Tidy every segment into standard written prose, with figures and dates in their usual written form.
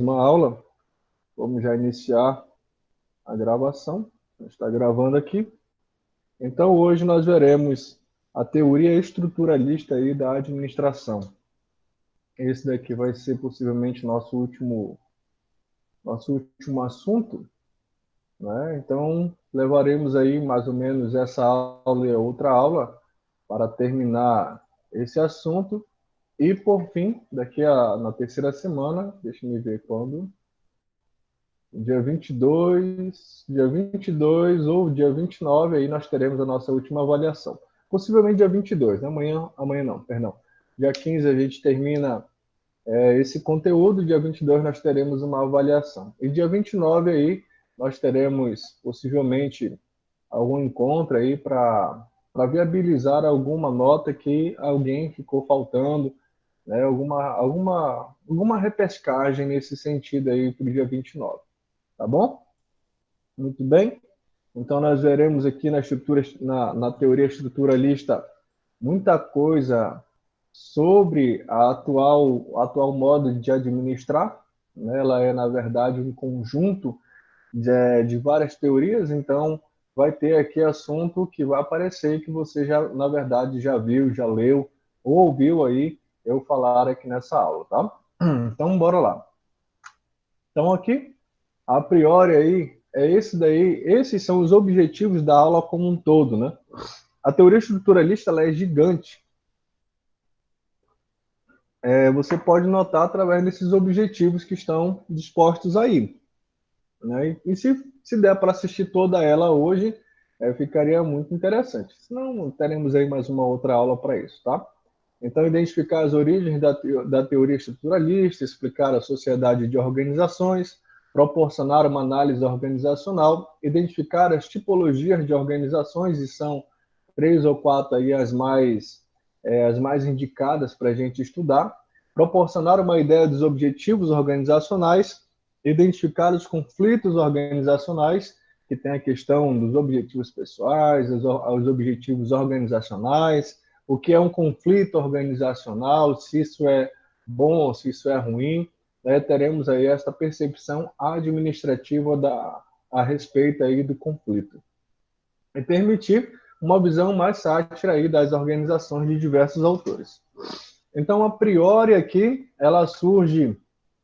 Uma aula. Vamos já iniciar a gravação. Está gravando aqui. Então, hoje nós veremos a teoria estruturalista aí da administração. Esse daqui vai ser possivelmente nosso último assunto, né? Então, levaremos aí mais ou menos essa aula e outra aula para terminar esse assunto. E, por fim, na terceira semana, deixa eu ver quando, dia 22 ou dia 29, aí nós teremos a nossa última avaliação. Possivelmente dia 22, né? Amanhã não, perdão. Dia 15 a gente termina esse conteúdo, dia 22 nós teremos uma avaliação. E dia 29 aí nós teremos possivelmente algum encontro aí para viabilizar alguma nota que alguém ficou faltando, né? Alguma repescagem nesse sentido aí para o dia 29. Tá bom? Muito bem. Então, nós veremos aqui na teoria estruturalista muita coisa sobre o atual modo de administrar, né? Ela é, na verdade, um conjunto de várias teorias, então vai ter aqui assunto que vai aparecer que você já, na verdade, já viu, já leu, ou ouviu aí eu falar aqui nessa aula, tá? Então, bora lá. Então, aqui a priori aí é esse daí, esses são os objetivos da aula como um todo, né? A teoria estruturalista ela é gigante. Você pode notar através desses objetivos que estão dispostos aí, né? E se der para assistir toda ela hoje, ficaria muito interessante. Senão, teremos aí mais uma outra aula para isso, tá? Então, identificar as origens da teoria estruturalista, explicar a sociedade de organizações, proporcionar uma análise organizacional, identificar as tipologias de organizações, e são três ou quatro aí as mais indicadas para a gente estudar, proporcionar uma ideia dos objetivos organizacionais, identificar os conflitos organizacionais, que tem a questão dos objetivos pessoais, os objetivos organizacionais, o que é um conflito organizacional, se isso é bom ou se isso é ruim, né? Teremos aí esta percepção administrativa a respeito aí do conflito. E permitir uma visão mais sátira aí das organizações de diversos autores. Então, a priori aqui, ela surge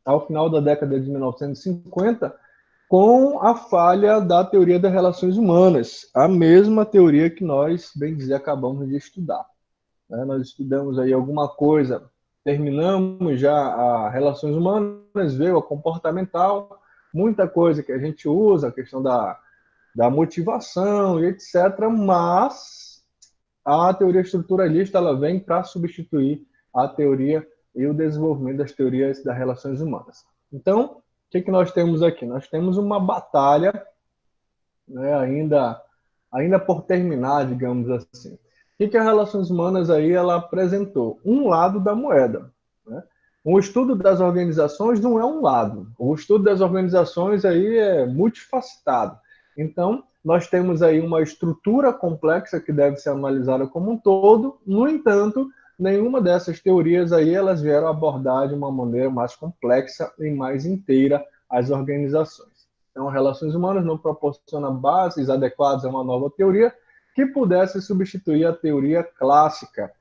ao final da década de 1950 com a falha da teoria das relações humanas, a mesma teoria que nós, bem dizer, acabamos de estudar, né? Nós estudamos aí alguma coisa, terminamos já a relações humanas, veio a comportamental, muita coisa que a gente usa, a questão da motivação e etc., mas a teoria estruturalista ela vem para substituir a teoria e o desenvolvimento das teorias das relações humanas. Então, o que nós temos aqui? Nós temos uma batalha, né, ainda por terminar, digamos assim. O que as relações humanas aí ela apresentou? Um lado da moeda, né? O estudo das organizações não é um lado. O estudo das organizações aí é multifacetado. Então, nós temos aí uma estrutura complexa que deve ser analisada como um todo. No entanto, nenhuma dessas teorias aí elas vieram abordar de uma maneira mais complexa e mais inteira as organizações. Então, relações humanas não proporciona bases adequadas a uma nova teoria que pudesse substituir a teoria clássica.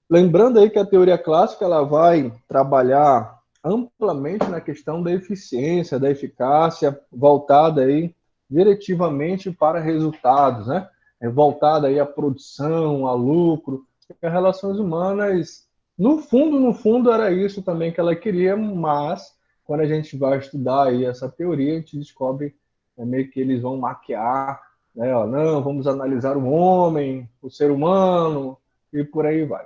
Lembrando aí que a teoria clássica ela vai trabalhar amplamente na questão da eficiência, da eficácia, voltada aí diretivamente para resultados, né? Voltada aí à produção, a lucro. E as relações humanas, no fundo, era isso também que ela queria, mas quando a gente vai estudar aí essa teoria, a gente descobre meio que eles vão maquiar, né? Ó, não, vamos analisar o homem, o ser humano, e por aí vai.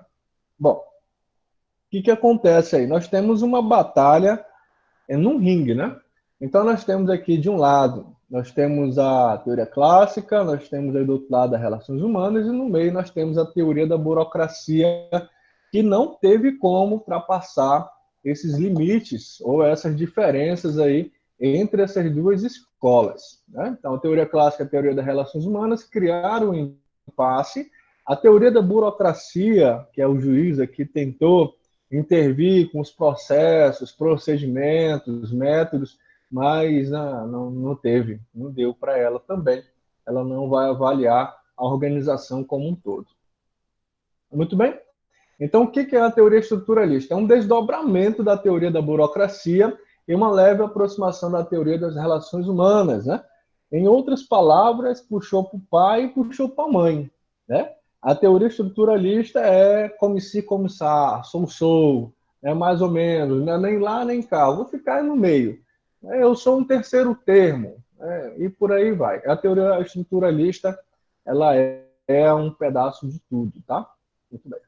Bom, o que acontece aí? Nós temos uma batalha num ringue, né? Então nós temos aqui de um lado, nós temos a teoria clássica, nós temos aí do outro lado as relações humanas e no meio nós temos a teoria da burocracia que não teve como ultrapassar esses limites ou essas diferenças aí entre essas duas escolas, né? Então a teoria clássica e a teoria das relações humanas criaram um impasse. A teoria da burocracia, que é o juiz aqui tentou intervir com os processos, procedimentos, métodos, mas não teve, não deu para ela também. Ela não vai avaliar a organização como um todo. Muito bem? Então, o que é a teoria estruturalista? É um desdobramento da teoria da burocracia e uma leve aproximação da teoria das relações humanas, né? Em outras palavras, puxou para o pai e puxou para a mãe, né? A teoria estruturalista é como se, como sa, sou, é mais ou menos, não é nem lá nem cá, eu vou ficar no meio. Eu sou um terceiro termo, e por aí vai. A teoria estruturalista, ela é um pedaço de tudo, tá? Muito bem.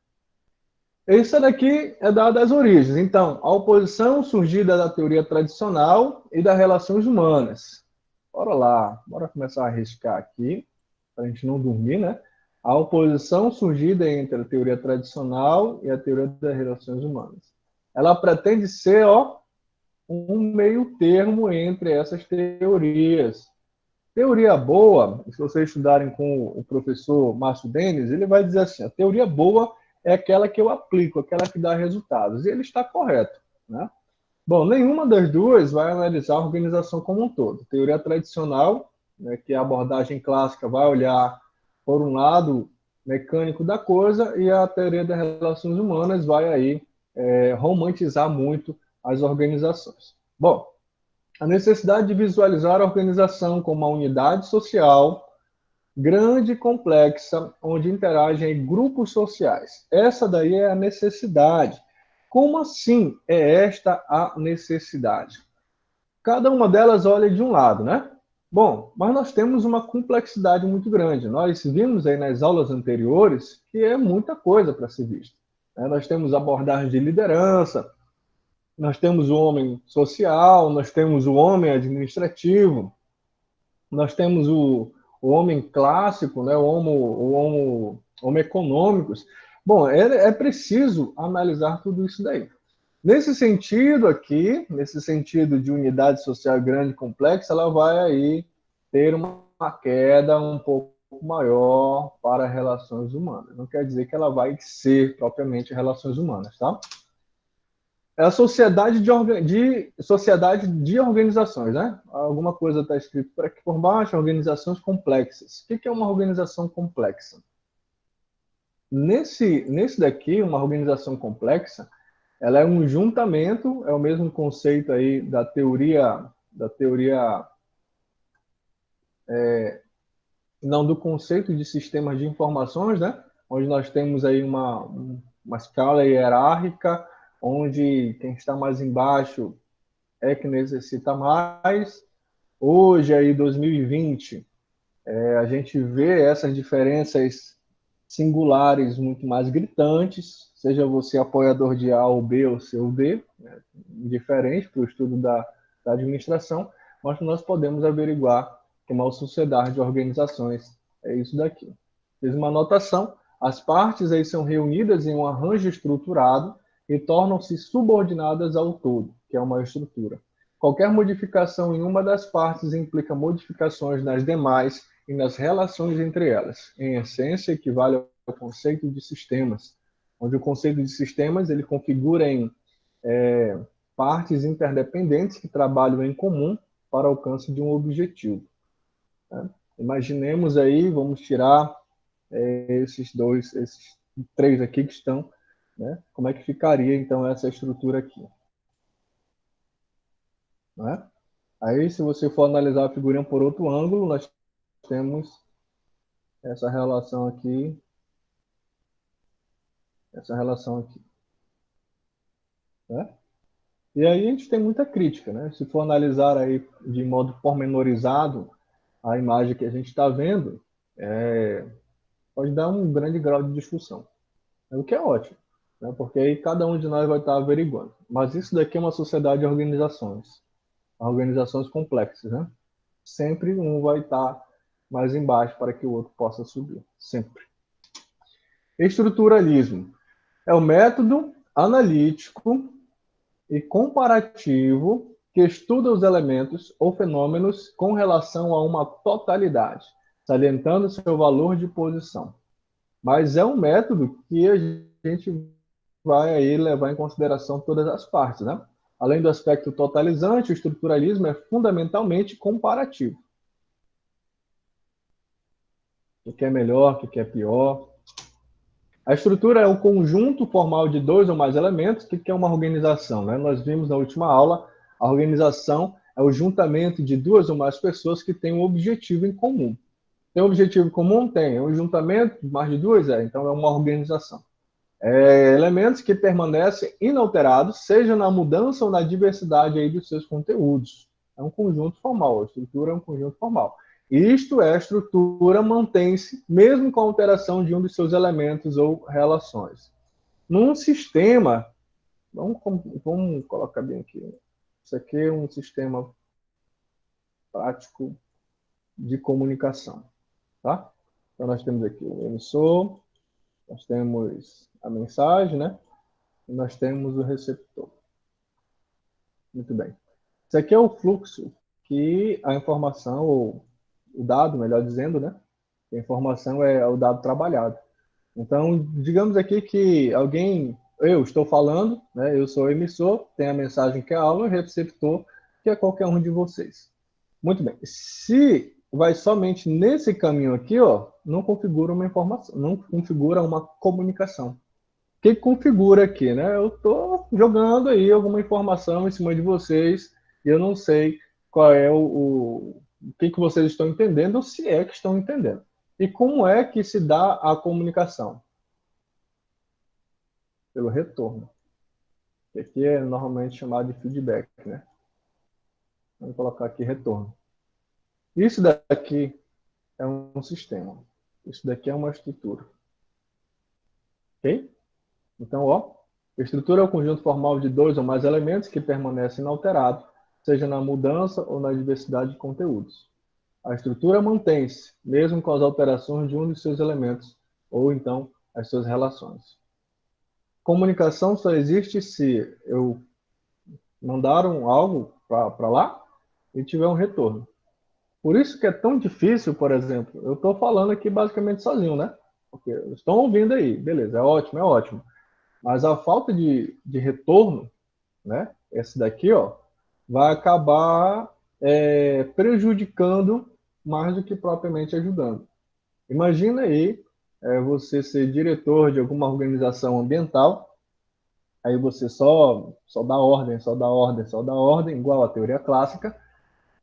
Isso daqui é dado às origens. Então, a oposição surgida da teoria tradicional e das relações humanas. Bora lá, bora começar a arriscar aqui, para a gente não dormir, né? A oposição surgida entre a teoria tradicional e a teoria das relações humanas. Ela pretende ser, um meio termo entre essas teorias. Teoria boa, se vocês estudarem com o professor Márcio Denis, ele vai dizer assim, a teoria boa é aquela que eu aplico, aquela que dá resultados. E ele está correto, né? Bom, nenhuma das duas vai analisar a organização como um todo. Teoria tradicional, né, que é a abordagem clássica, vai olhar por um lado mecânico da coisa, e a teoria das relações humanas vai aí romantizar muito as organizações. Bom, a necessidade de visualizar a organização como uma unidade social grande e complexa, onde interagem grupos sociais. Essa daí é a necessidade. Como assim é esta a necessidade? Cada uma delas olha de um lado, né? Bom, mas nós temos uma complexidade muito grande. Nós vimos aí nas aulas anteriores que é muita coisa para ser vista. Nós temos abordagens de liderança, nós temos o homem social, nós temos o homem administrativo, nós temos o homem clássico, né, homo econômicos. Bom, é preciso analisar tudo isso daí. Nesse sentido aqui, nesse sentido de unidade social grande e complexa, ela vai aí ter uma queda um pouco maior para relações humanas. Não quer dizer que ela vai ser propriamente relações humanas, tá? É a sociedade de organizações, né? Alguma coisa está escrito por aqui por baixo, organizações complexas. O que é uma organização complexa? Nesse daqui, uma organização complexa, ela é um juntamento, é o mesmo conceito aí não, do conceito de sistemas de informações, né? Onde nós temos aí uma escala hierárquica, onde quem está mais embaixo é que necessita mais. Hoje, aí, 2020, a gente vê essas diferenças singulares muito mais gritantes, seja você apoiador de A ou B ou C ou D, né, indiferente para o estudo da administração, mas nós podemos averiguar que uma sociedade de organizações é isso daqui. Fiz uma anotação, as partes aí são reunidas em um arranjo estruturado e tornam-se subordinadas ao todo, que é uma estrutura. Qualquer modificação em uma das partes implica modificações nas demais e nas relações entre elas. Em essência, equivale ao conceito de sistemas, onde o conceito de sistemas ele configura em partes interdependentes que trabalham em comum para o alcance de um objetivo. Né? Imaginemos aí, vamos tirar esses três aqui que estão, né? Como é que ficaria então essa estrutura aqui? Né? Aí, se você for analisar a figurinha por outro ângulo, nós temos essa relação aqui, né? E aí a gente tem muita crítica, né? Se for analisar aí de modo pormenorizado a imagem que a gente está vendo, pode dar um grande grau de discussão, o que é ótimo, né? Porque aí cada um de nós vai estar averiguando. Mas isso daqui é uma sociedade de organizações complexas, né? Sempre um vai estar mais embaixo para que o outro possa subir, sempre. Estruturalismo é o método analítico e comparativo que estuda os elementos ou fenômenos com relação a uma totalidade, salientando seu valor de posição. Mas é um método que a gente vai aí levar em consideração todas as partes, né? Além do aspecto totalizante, o estruturalismo é fundamentalmente comparativo. O que é melhor, o que é pior. A estrutura é o conjunto formal de dois ou mais elementos. O que é uma organização, né? Nós vimos na última aula, a organização é o juntamento de duas ou mais pessoas que têm um objetivo em comum. Tem um objetivo comum? Tem. É um juntamento de mais de duas? Então é uma organização. Elementos que permanecem inalterados, seja na mudança ou na diversidade aí dos seus conteúdos. É um conjunto formal, a estrutura é um conjunto formal. Isto é, a estrutura mantém-se mesmo com a alteração de um dos seus elementos ou relações. Num sistema, vamos colocar bem aqui, isso aqui é um sistema prático de comunicação, tá? Então nós temos aqui o emissor, nós temos a mensagem, né? E nós temos o receptor. Muito bem. Isso aqui é o fluxo que a informação, ou o dado, melhor dizendo, né? A informação é o dado trabalhado. Então, digamos aqui que eu estou falando, né? Eu sou o emissor, tem a mensagem que é a aula, o receptor, que é qualquer um de vocês. Muito bem. Se vai somente nesse caminho aqui, ó, não configura uma informação, não configura uma comunicação. O que configura aqui, né? Eu estou jogando aí alguma informação em cima de vocês e eu não sei qual é o que vocês estão entendendo ou se é que estão entendendo. E como é que se dá a comunicação? Pelo retorno. Que aqui é normalmente chamado de feedback, né? Vamos colocar aqui retorno. Isso daqui é um sistema. Isso daqui é uma estrutura. Ok? Então, ó, a estrutura é o conjunto formal de dois ou mais elementos que permanecem inalterados, seja na mudança ou na diversidade de conteúdos. A estrutura mantém-se, mesmo com as alterações de um dos seus elementos, ou então as suas relações. Comunicação só existe se eu mandar algo para lá e tiver um retorno. Por isso que é tão difícil, por exemplo, eu estou falando aqui basicamente sozinho, né? Porque estão ouvindo aí, beleza, é ótimo, é ótimo. Mas a falta de retorno, né? Esse daqui, ó, vai acabar prejudicando mais do que propriamente ajudando. Imagina aí você ser diretor de alguma organização ambiental, aí você só dá ordem, só dá ordem, só dá ordem, igual a teoria clássica,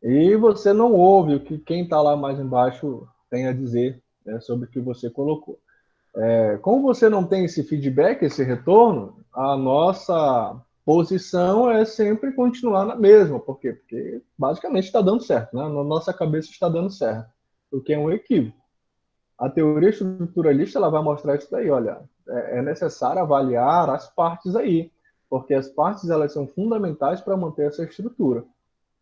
e você não ouve o que quem está lá mais embaixo tem a dizer, né, sobre o que você colocou. Como você não tem esse feedback, esse retorno, a nossa posição é sempre continuar na mesma. Por quê? Porque basicamente está dando certo, né? Na nossa cabeça está dando certo, o que é um equívoco. A teoria estruturalista ela vai mostrar isso daí. Olha, é necessário avaliar as partes aí, porque as partes elas são fundamentais para manter essa estrutura.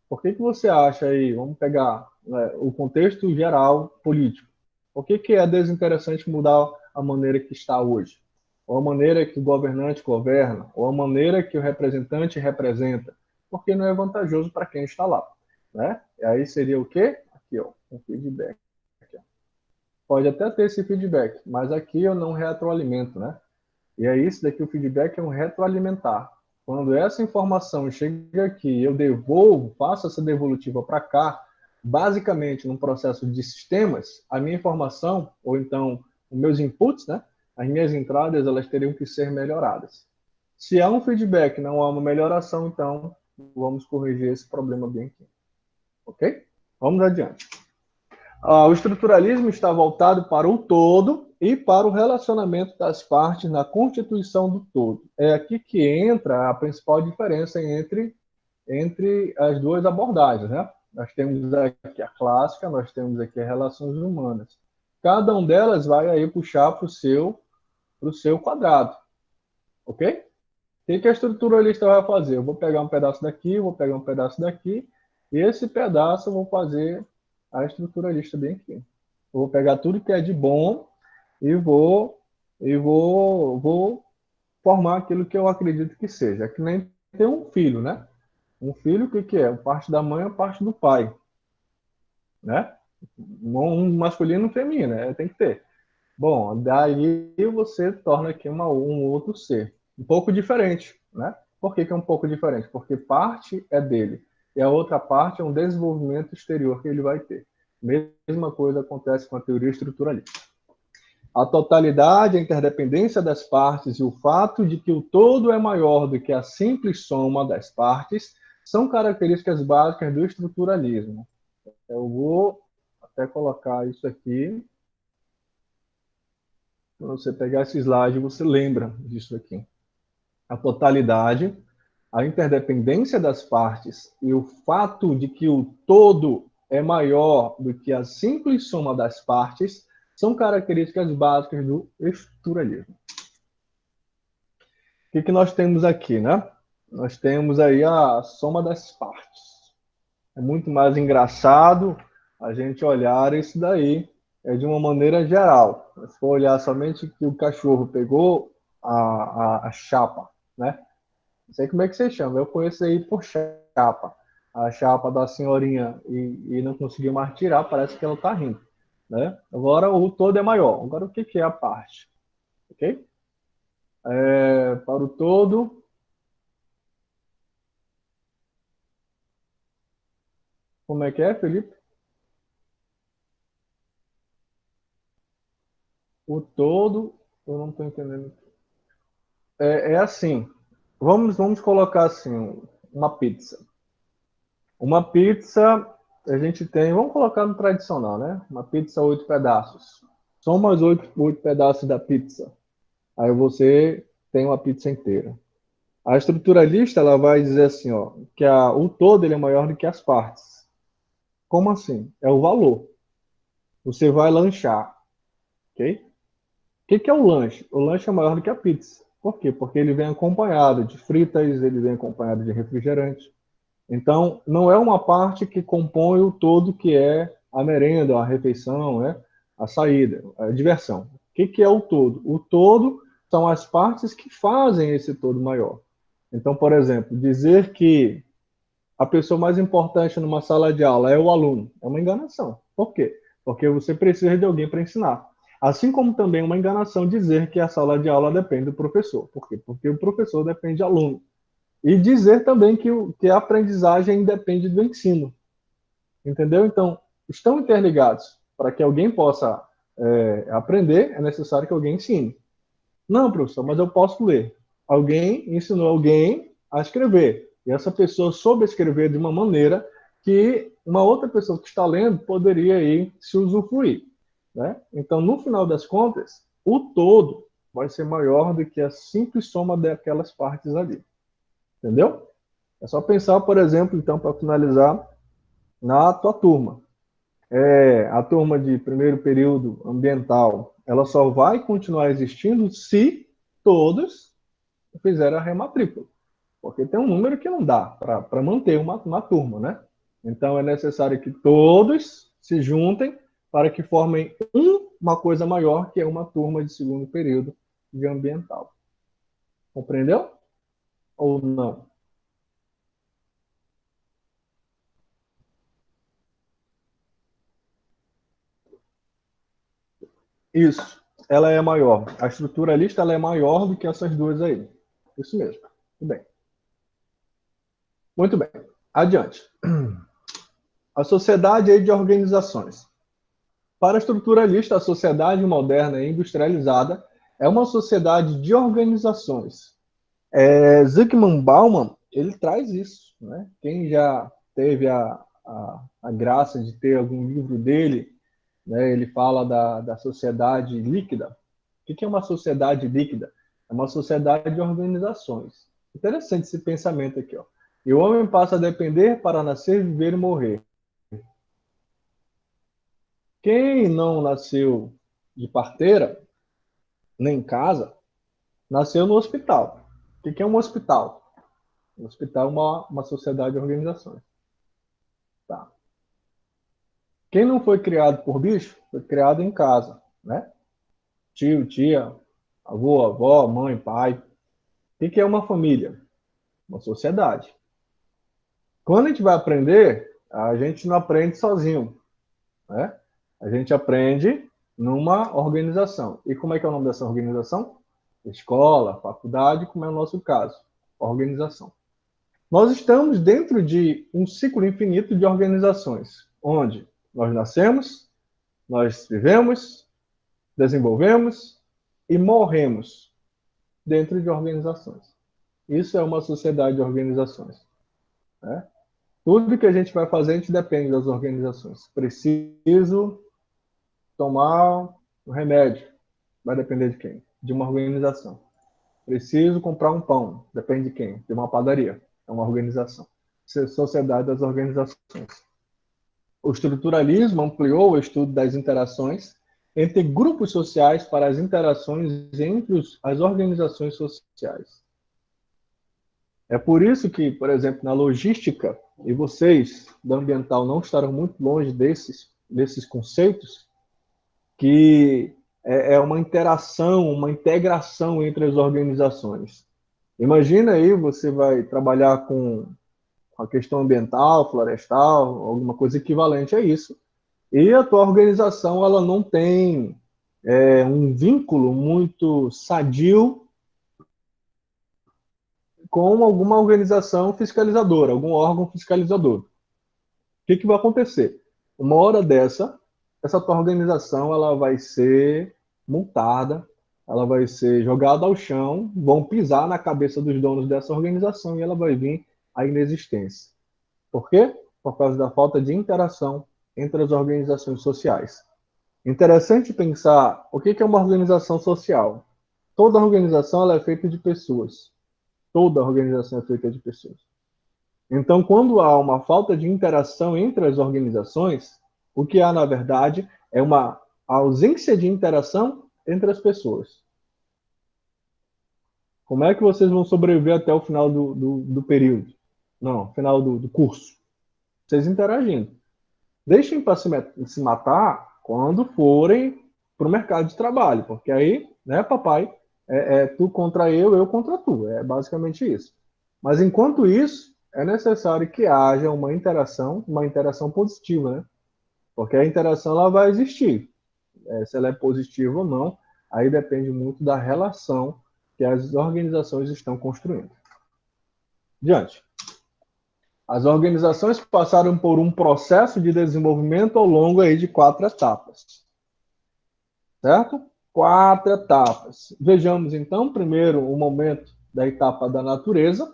Por que você acha aí, vamos pegar, né, o contexto geral político, por que é desinteressante mudar a maneira que está hoje? Ou a maneira que o governante governa? Ou a maneira que o representante representa? Porque não é vantajoso para quem está lá. Né? E aí seria o quê? Aqui, ó, um feedback. Aqui, ó. Pode até ter esse feedback, mas aqui eu não retroalimento, né? E é isso daqui, o feedback é um retroalimentar. Quando essa informação chega aqui, eu devolvo, faço essa devolutiva para cá, basicamente num processo de sistemas, a minha informação, ou então os meus inputs, né, as minhas entradas, elas teriam que ser melhoradas. Se há um feedback, não há uma melhoração, então vamos corrigir esse problema bem aqui. Ok? Vamos adiante. O estruturalismo está voltado para o todo e para o relacionamento das partes na constituição do todo. É aqui que entra a principal diferença entre as duas abordagens, né? Nós temos aqui a clássica, nós temos aqui as relações humanas. Cada uma delas vai aí puxar para o seu quadrado, ok? O que a estruturalista vai fazer? Eu vou pegar um pedaço daqui, vou pegar um pedaço daqui, e esse pedaço eu vou fazer a estruturalista bem aqui. Eu vou pegar tudo que é de bom e vou formar aquilo que eu acredito que seja. É que nem ter um filho, né? Um filho, o que é? Parte da mãe, a parte do pai, né? Um masculino e um feminino, tem que ter. Bom, daí você torna aqui um outro ser. Um pouco diferente, né? Por que é um pouco diferente? Porque parte é dele e a outra parte é um desenvolvimento exterior que ele vai ter. Mesma coisa acontece com a teoria estruturalista. A totalidade, a interdependência das partes e o fato de que o todo é maior do que a simples soma das partes são características básicas do estruturalismo. Eu vou até colocar isso aqui. Quando você pegar esse slide, você lembra disso aqui. A totalidade, a interdependência das partes e o fato de que o todo é maior do que a simples soma das partes são características básicas do estruturalismo. O que nós temos aqui, né? Nós temos aí a soma das partes. É muito mais engraçado a gente olhar isso daí de uma maneira geral. Se for olhar somente que o cachorro pegou a chapa, né? Não sei como é que você chama, eu conheço aí por chapa. A chapa da senhorinha e não conseguiu mais tirar, parece que ela está rindo. Né? Agora o todo é maior. Agora o que é a parte? Ok? Para o todo, como é, Felipe? O todo, eu não estou entendendo. É assim, vamos colocar assim, uma pizza. Uma pizza, a gente tem, vamos colocar no tradicional, né? Uma pizza 8 pedaços. Soma os oito pedaços da pizza. Aí você tem uma pizza inteira. A estruturalista, ela vai dizer assim, ó, que o todo ele é maior do que as partes. Como assim? É o valor. Você vai lanchar, ok? O que é o lanche? O lanche é maior do que a pizza. Por quê? Porque ele vem acompanhado de fritas, ele vem acompanhado de refrigerante. Então, não é uma parte que compõe o todo que é a merenda, a refeição, né? A saída, a diversão. O que é o todo? O todo são as partes que fazem esse todo maior. Então, por exemplo, dizer que a pessoa mais importante numa sala de aula é o aluno é uma enganação. Por quê? Porque você precisa de alguém para ensinar. Assim como também é uma enganação dizer que a sala de aula depende do professor. Por quê? Porque o professor depende do aluno. E dizer também que a aprendizagem depende do ensino. Entendeu? Então, estão interligados. Para que alguém possa aprender, é necessário que alguém ensine. Não, professor, mas eu posso ler. Alguém ensinou alguém a escrever. E essa pessoa soube escrever de uma maneira que uma outra pessoa que está lendo poderia aí se usufruir. Né? Então, no final das contas, o todo vai ser maior do que a simples soma daquelas partes ali. Entendeu? É só pensar, por exemplo, então, para finalizar, na tua turma. A turma de primeiro período ambiental, ela só vai continuar existindo se todos fizerem a rematrícula. Porque tem um número que não dá para manter uma turma, né? Então é necessário que todos se juntem para que formem uma coisa maior, que é uma turma de segundo período de ambiental. Compreendeu? Ou não? Isso. Ela é maior. A estruturalista ela é maior do que essas duas aí. Isso mesmo. Muito bem. Muito bem. Adiante. A sociedade aí de organizações. Para a estruturalista, a sociedade moderna e industrializada é uma sociedade de organizações. Zygmunt Bauman, ele traz isso. Né? Quem já teve a graça de ter algum livro dele, né, ele fala da sociedade líquida. O que é uma sociedade líquida? É uma sociedade de organizações. Interessante esse pensamento aqui. Ó. E o homem passa a depender para nascer, viver e morrer. Quem não nasceu de parteira, nem em casa, nasceu no hospital. O que é um hospital? Um hospital é uma sociedade de organizações. Tá. Quem não foi criado por bicho, foi criado em casa. Né? Tio, tia, avô, avó, mãe, pai. O que é uma família? Uma sociedade. Quando a gente vai aprender, a gente não aprende sozinho. Né? A gente aprende numa organização. E como é que é o nome dessa organização? escola, faculdade, como é o nosso caso, organização. Nós estamos dentro de um ciclo infinito de organizações, onde nós nascemos, nós vivemos, desenvolvemos e morremos dentro de organizações. Isso é uma sociedade de organizações. Né? Tudo que a gente vai fazer, a gente depende das organizações. Preciso tomar um remédio. Vai depender de quem? De uma organização. Preciso comprar um pão. Depende de quem? De uma padaria. É uma organização. Sociedade das organizações. O estruturalismo ampliou o estudo das interações entre grupos sociais para as interações entre as organizações sociais. É por isso que, por exemplo, na logística, e vocês da ambiental não estarão muito longe desses conceitos, que é uma interação, uma integração entre as organizações. Imagina aí, você vai trabalhar com a questão ambiental, florestal, alguma coisa equivalente a isso, e a tua organização ela não tem um vínculo muito sadio com alguma organização fiscalizadora, algum órgão fiscalizador. O que vai acontecer? Uma hora dessa, essa tua organização ela vai ser multada, ela vai ser jogada ao chão, vão pisar na cabeça dos donos dessa organização e ela vai vir à inexistência. Por quê? Por causa da falta de interação entre as organizações sociais. Interessante pensar o que é uma organização social. Toda organização ela é feita de pessoas. Toda organização é feita de pessoas. Então, quando há uma falta de interação entre as organizações, o que há, na verdade, é uma ausência de interação entre as pessoas. Como é que vocês vão sobreviver até o final do período? Não, final do curso. Vocês interagindo. Deixem para se matar quando forem para o mercado de trabalho, porque aí, né, papai, tu contra eu contra tu. É basicamente isso. Mas enquanto isso, é necessário que haja uma interação positiva, né? Porque a interação ela vai existir. Se ela é positiva ou não, aí depende muito da relação que as organizações estão construindo. Diante. As organizações passaram por um processo de desenvolvimento ao longo aí de 4 etapas. Certo? 4 etapas. Vejamos então, primeiro, o momento da etapa da natureza,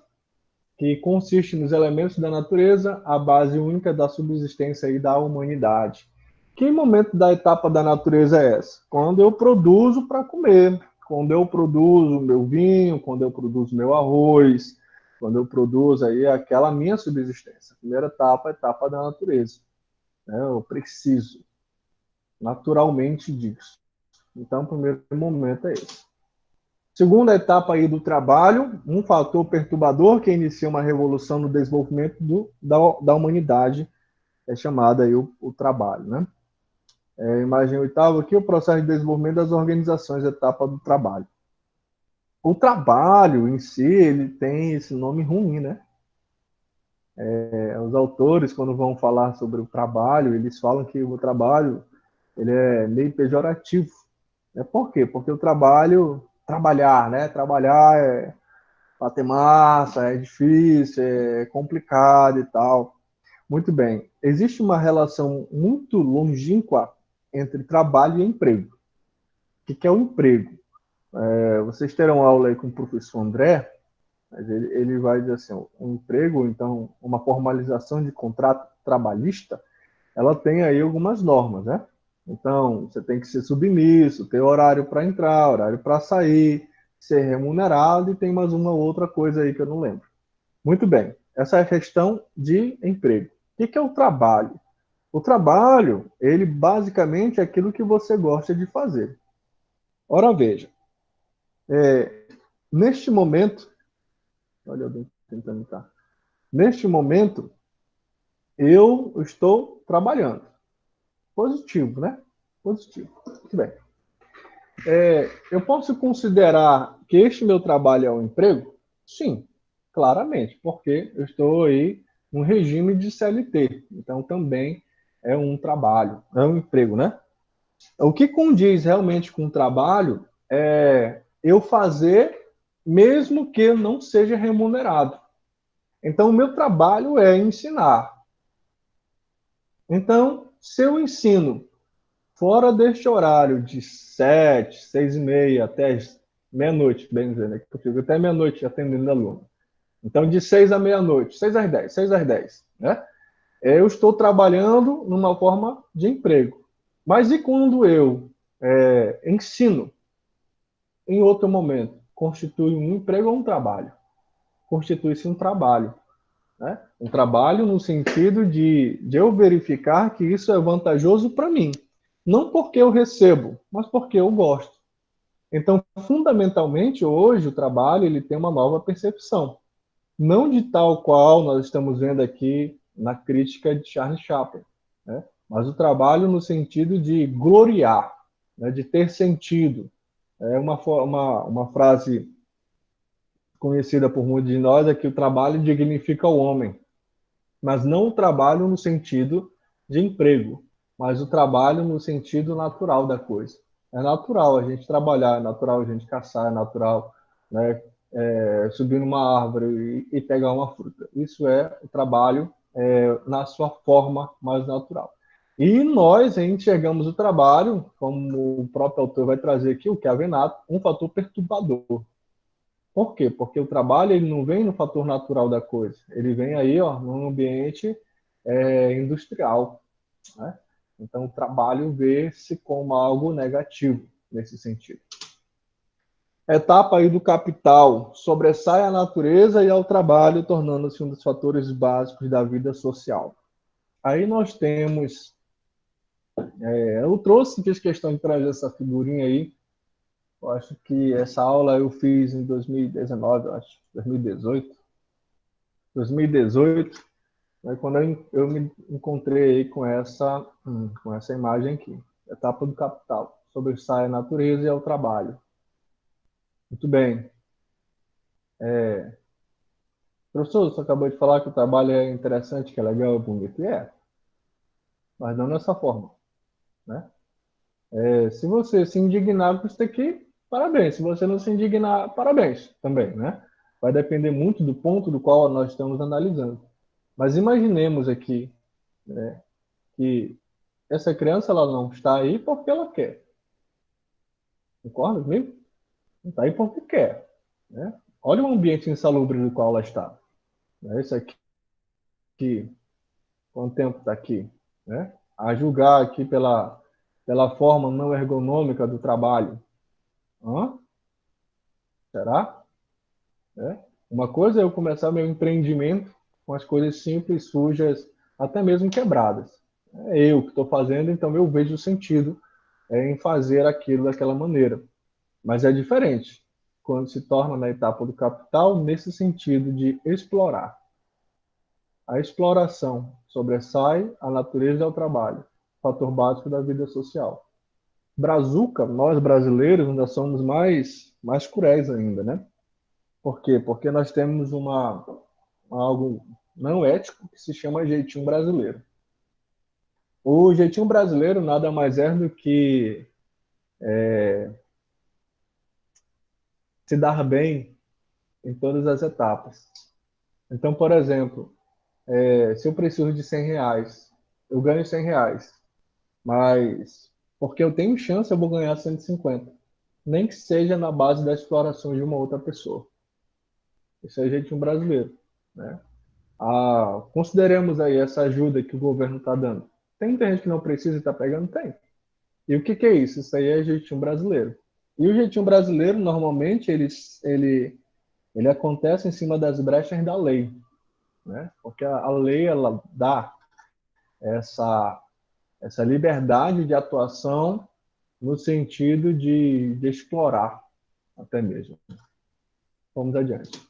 que consiste nos elementos da natureza, a base única da subsistência e da humanidade. Que momento da etapa da natureza é essa? Quando eu produzo para comer, quando eu produzo meu vinho, quando eu produzo meu arroz, quando eu produzo aí aquela minha subsistência. A primeira etapa é a etapa da natureza. Eu preciso naturalmente disso. Então, o primeiro momento é esse. Segunda etapa aí do trabalho, um fator perturbador que inicia uma revolução no desenvolvimento da humanidade, é chamado aí o trabalho, né? Imagem oitava aqui, o processo de desenvolvimento das organizações, etapa do trabalho. O trabalho em si, ele tem esse nome ruim, né? Os autores, quando vão falar sobre o trabalho, eles falam que o trabalho ele é meio pejorativo. Por quê? Porque o trabalhar, né? Trabalhar é bater massa, é difícil, é complicado e tal. Muito bem. Existe uma relação muito longínqua entre trabalho e emprego. O que é o emprego? Vocês terão aula aí com o professor André, mas ele vai dizer assim, um emprego, então, uma formalização de contrato trabalhista, ela tem aí algumas normas, né? Então, você tem que ser submisso, ter horário para entrar, horário para sair, ser remunerado e tem mais uma outra coisa aí que eu não lembro. Muito bem, essa é a questão de emprego. O que é o trabalho? O trabalho, ele basicamente é aquilo que você gosta de fazer. Ora, veja, neste momento, olha eu tentando entrar. Neste momento, eu estou trabalhando. Positivo, né? Positivo. Muito bem. Eu posso considerar que este meu trabalho é um emprego? Sim, claramente, porque eu estou aí num regime de CLT. Então, também é um trabalho, é um emprego, né? O que condiz realmente com o trabalho é eu fazer, mesmo que não seja remunerado. Então, o meu trabalho é ensinar. Então, se eu ensino fora deste horário de 7, 6h30 até meia-noite, bem dizer, né? Que eu fico até meia-noite atendendo aluno. Então, de 6 à meia-noite, 6 às 10, 6 às 10, né? Eu estou trabalhando numa forma de emprego. Mas e quando eu ensino em outro momento? Constitui um emprego ou um trabalho? Constitui-se um trabalho. Né? Um trabalho no sentido de eu verificar que isso é vantajoso para mim. Não porque eu recebo, mas porque eu gosto. Então, fundamentalmente, hoje o trabalho ele tem uma nova percepção. Não de tal qual nós estamos vendo aqui na crítica de Charles Chaplin, né? Mas o trabalho no sentido de gloriar, né? De ter sentido. É uma frase conhecida por muitos de nós é que o trabalho dignifica o homem, mas não o trabalho no sentido de emprego, mas o trabalho no sentido natural da coisa. É natural a gente trabalhar, é natural a gente caçar, é natural, né, subir numa árvore e pegar uma fruta. Isso é o trabalho na sua forma mais natural. E nós enxergamos o trabalho, como o próprio autor vai trazer aqui, o Kevin Nato, um fator perturbador. Por quê? Porque o trabalho ele não vem no fator natural da coisa, ele vem aí, ó, num ambiente industrial, né? Então, o trabalho vê-se como algo negativo nesse sentido. Etapa aí do capital sobressai à natureza e ao trabalho, tornando-se um dos fatores básicos da vida social. Aí nós temos, eu trouxe, fiz questão de trazer essa figurinha aí. Eu acho que essa aula eu fiz em 2019, eu acho, 2018. 2018, né, quando eu me encontrei aí com essa imagem aqui. Etapa do capital. Sobressai a natureza e ao trabalho. Muito bem. Professor, você acabou de falar que o trabalho é interessante, que é legal, é bonito. E mas não dessa forma. Né? Se você se indignar com isso aqui, parabéns. Se você não se indignar, parabéns também. Né? Vai depender muito do ponto do qual nós estamos analisando. Mas imaginemos aqui, né, que essa criança ela não está aí porque ela quer. Concorda comigo? Não está aí porque quer. Né? Olha o ambiente insalubre no qual ela está. Né? Isso aqui, quanto tempo está aqui? Né? A julgar aqui pela forma não ergonômica do trabalho. Hã? Será? É? Uma coisa é eu começar meu empreendimento com as coisas simples, sujas, até mesmo quebradas. É eu que estou fazendo, então eu vejo o sentido em fazer aquilo daquela maneira. Mas é diferente quando se torna na etapa do capital nesse sentido de explorar. A exploração sobressai a natureza ao trabalho, fator básico da vida social. Brazuca, nós brasileiros ainda somos mais cruéis ainda, né? Por quê? Porque nós temos algo não ético que se chama jeitinho brasileiro. O jeitinho brasileiro nada mais é do que se dar bem em todas as etapas. Então, por exemplo, se eu preciso de R$ 100, eu ganho R$ 100, mas porque eu tenho chance, eu vou ganhar 150, nem que seja na base da exploração de uma outra pessoa. Isso é jeitinho brasileiro, né? Consideremos aí essa ajuda que o governo está dando. Tem muita gente que não precisa e está pegando? Tem. E o que é isso? Isso aí é jeitinho brasileiro. E o jeitinho brasileiro, normalmente, ele acontece em cima das brechas da lei, né? Porque a lei, ela dá essa, essa liberdade de atuação no sentido de explorar, até mesmo. Vamos adiante.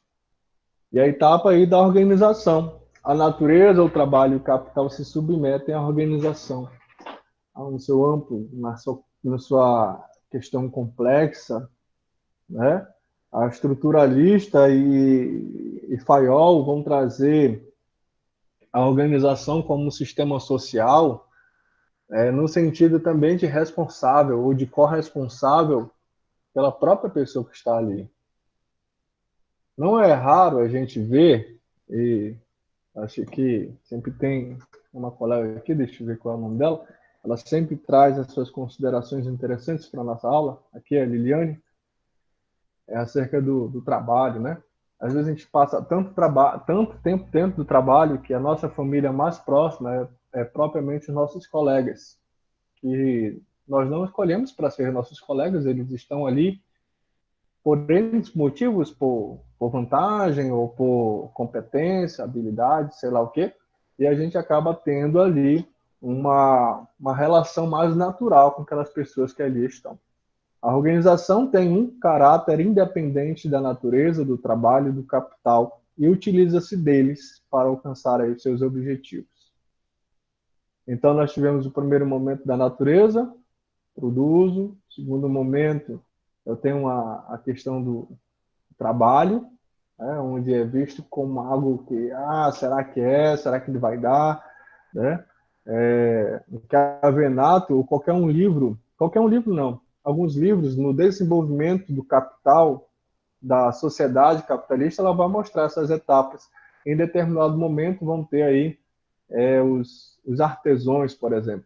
E a etapa aí da organização. A natureza, o trabalho e o capital se submetem à organização, no seu amplo, na sua questão complexa, né? A estruturalista e Fayol vão trazer a organização como um sistema social, no sentido também de responsável ou de corresponsável pela própria pessoa que está ali. Não é raro a gente ver, e acho que sempre tem uma colega aqui, deixa eu ver qual é o nome dela, ela sempre traz as suas considerações interessantes para a nossa aula, aqui é a Liliane, é acerca do trabalho, né? Às vezes a gente passa tanto tempo dentro do trabalho que a nossa família mais próxima é propriamente os nossos colegas, que nós não escolhemos para ser nossos colegas, eles estão ali por N motivos, por vantagem ou por competência, habilidade, sei lá o quê, e a gente acaba tendo ali uma relação mais natural com aquelas pessoas que ali estão. A organização tem um caráter independente da natureza, do trabalho, do capital, e utiliza-se deles para alcançar aí seus objetivos. Então, nós tivemos o primeiro momento da natureza, produzo. Segundo momento, eu tenho a questão do trabalho, né, onde é visto como algo que, será que é? Será que ele vai dar? Né? O Cavenato, ou qualquer um livro não, alguns livros no desenvolvimento do capital, da sociedade capitalista, ela vai mostrar essas etapas. Em determinado momento vão ter aí os artesãos, por exemplo.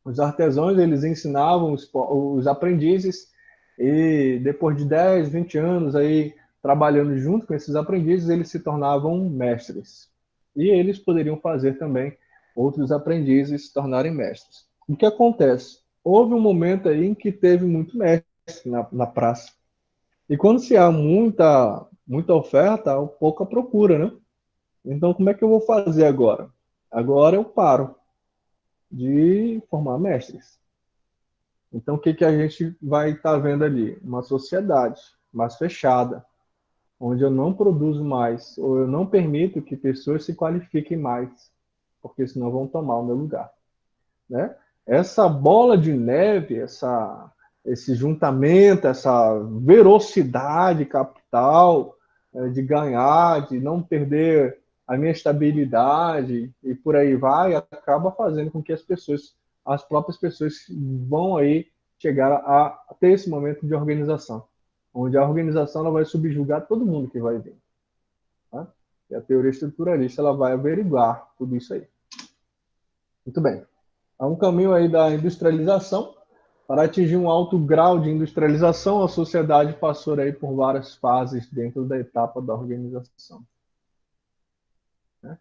Os artesãos, eles ensinavam os aprendizes e depois de 10, 20 anos aí trabalhando junto com esses aprendizes, eles se tornavam mestres. E eles poderiam fazer também outros aprendizes se tornarem mestres. O que acontece? Houve um momento aí em que teve muito mestre na praça. E quando se há muita oferta, há pouca procura, né? Então, como é que eu vou fazer agora? Agora eu paro de formar mestres. Então, o que, que a gente vai estar vendo ali? Uma sociedade mais fechada, onde eu não produzo mais, ou eu não permito que pessoas se qualifiquem mais, porque senão vão tomar o meu lugar. Né? Essa bola de neve, esse juntamento, essa velocidade capital, de ganhar, de não perder a minha estabilidade e por aí vai, acaba fazendo com que as próprias pessoas vão aí chegar a ter esse momento de organização, onde a organização ela vai subjugar todo mundo que vai vir. Tá? E a teoria estruturalista ela vai averiguar tudo isso aí. Muito bem. Há um caminho aí da industrialização. Para atingir um alto grau de industrialização, a sociedade passou aí por várias fases dentro da etapa da organização. Né?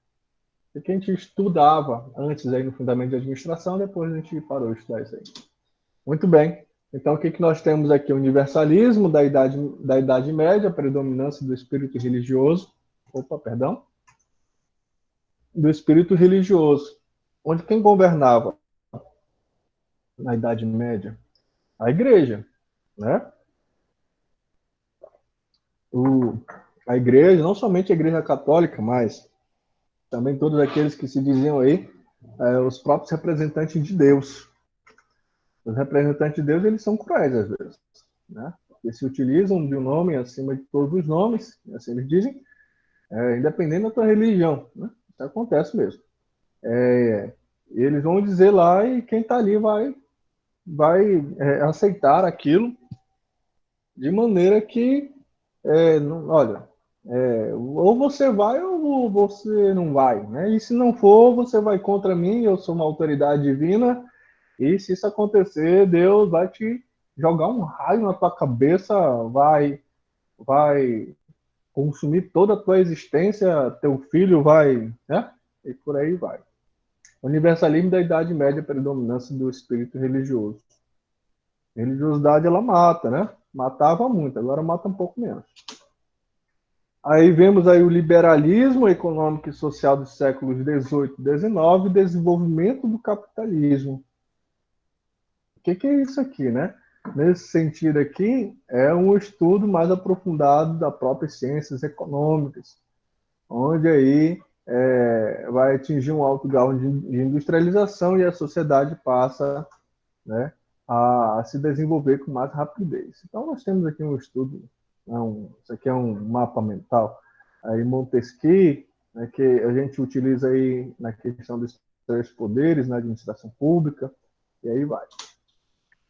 O que a gente estudava antes aí no fundamento de administração, depois a gente parou de estudar isso aí. Muito bem. Então, o que, que nós temos aqui? O universalismo da Idade Média, a predominância do espírito religioso. Do espírito religioso. Onde quem governava na Idade Média? A igreja, né? O, a igreja, não somente a igreja católica, mas também todos aqueles que se diziam aí os próprios representantes de Deus. Os representantes de Deus, eles são cruéis às vezes, né? Eles se utilizam de um nome acima de todos os nomes, assim eles dizem, independente da tua religião, né? Isso acontece mesmo. Eles vão dizer lá e quem está ali vai aceitar aquilo de maneira que, olha, ou você vai ou você não vai, né? E se não for, você vai contra mim, eu sou uma autoridade divina, e se isso acontecer, Deus vai te jogar um raio na tua cabeça, vai consumir toda a tua existência, teu filho vai, né? E por aí vai. Universalismo da Idade Média, predominância do espírito religioso. A religiosidade, ela mata, né? Matava muito, agora mata um pouco menos. Aí vemos aí o liberalismo econômico e social dos séculos XVIII e XIX, desenvolvimento do capitalismo. O que é isso aqui, né? Nesse sentido aqui, é um estudo mais aprofundado das próprias ciências econômicas, onde aí vai atingir um alto grau de industrialização e a sociedade passa, né, a se desenvolver com mais rapidez. Então, nós temos aqui um estudo, isso aqui é um mapa mental, aí Montesquieu, né, que a gente utiliza aí na questão dos três poderes na administração pública, e aí vai.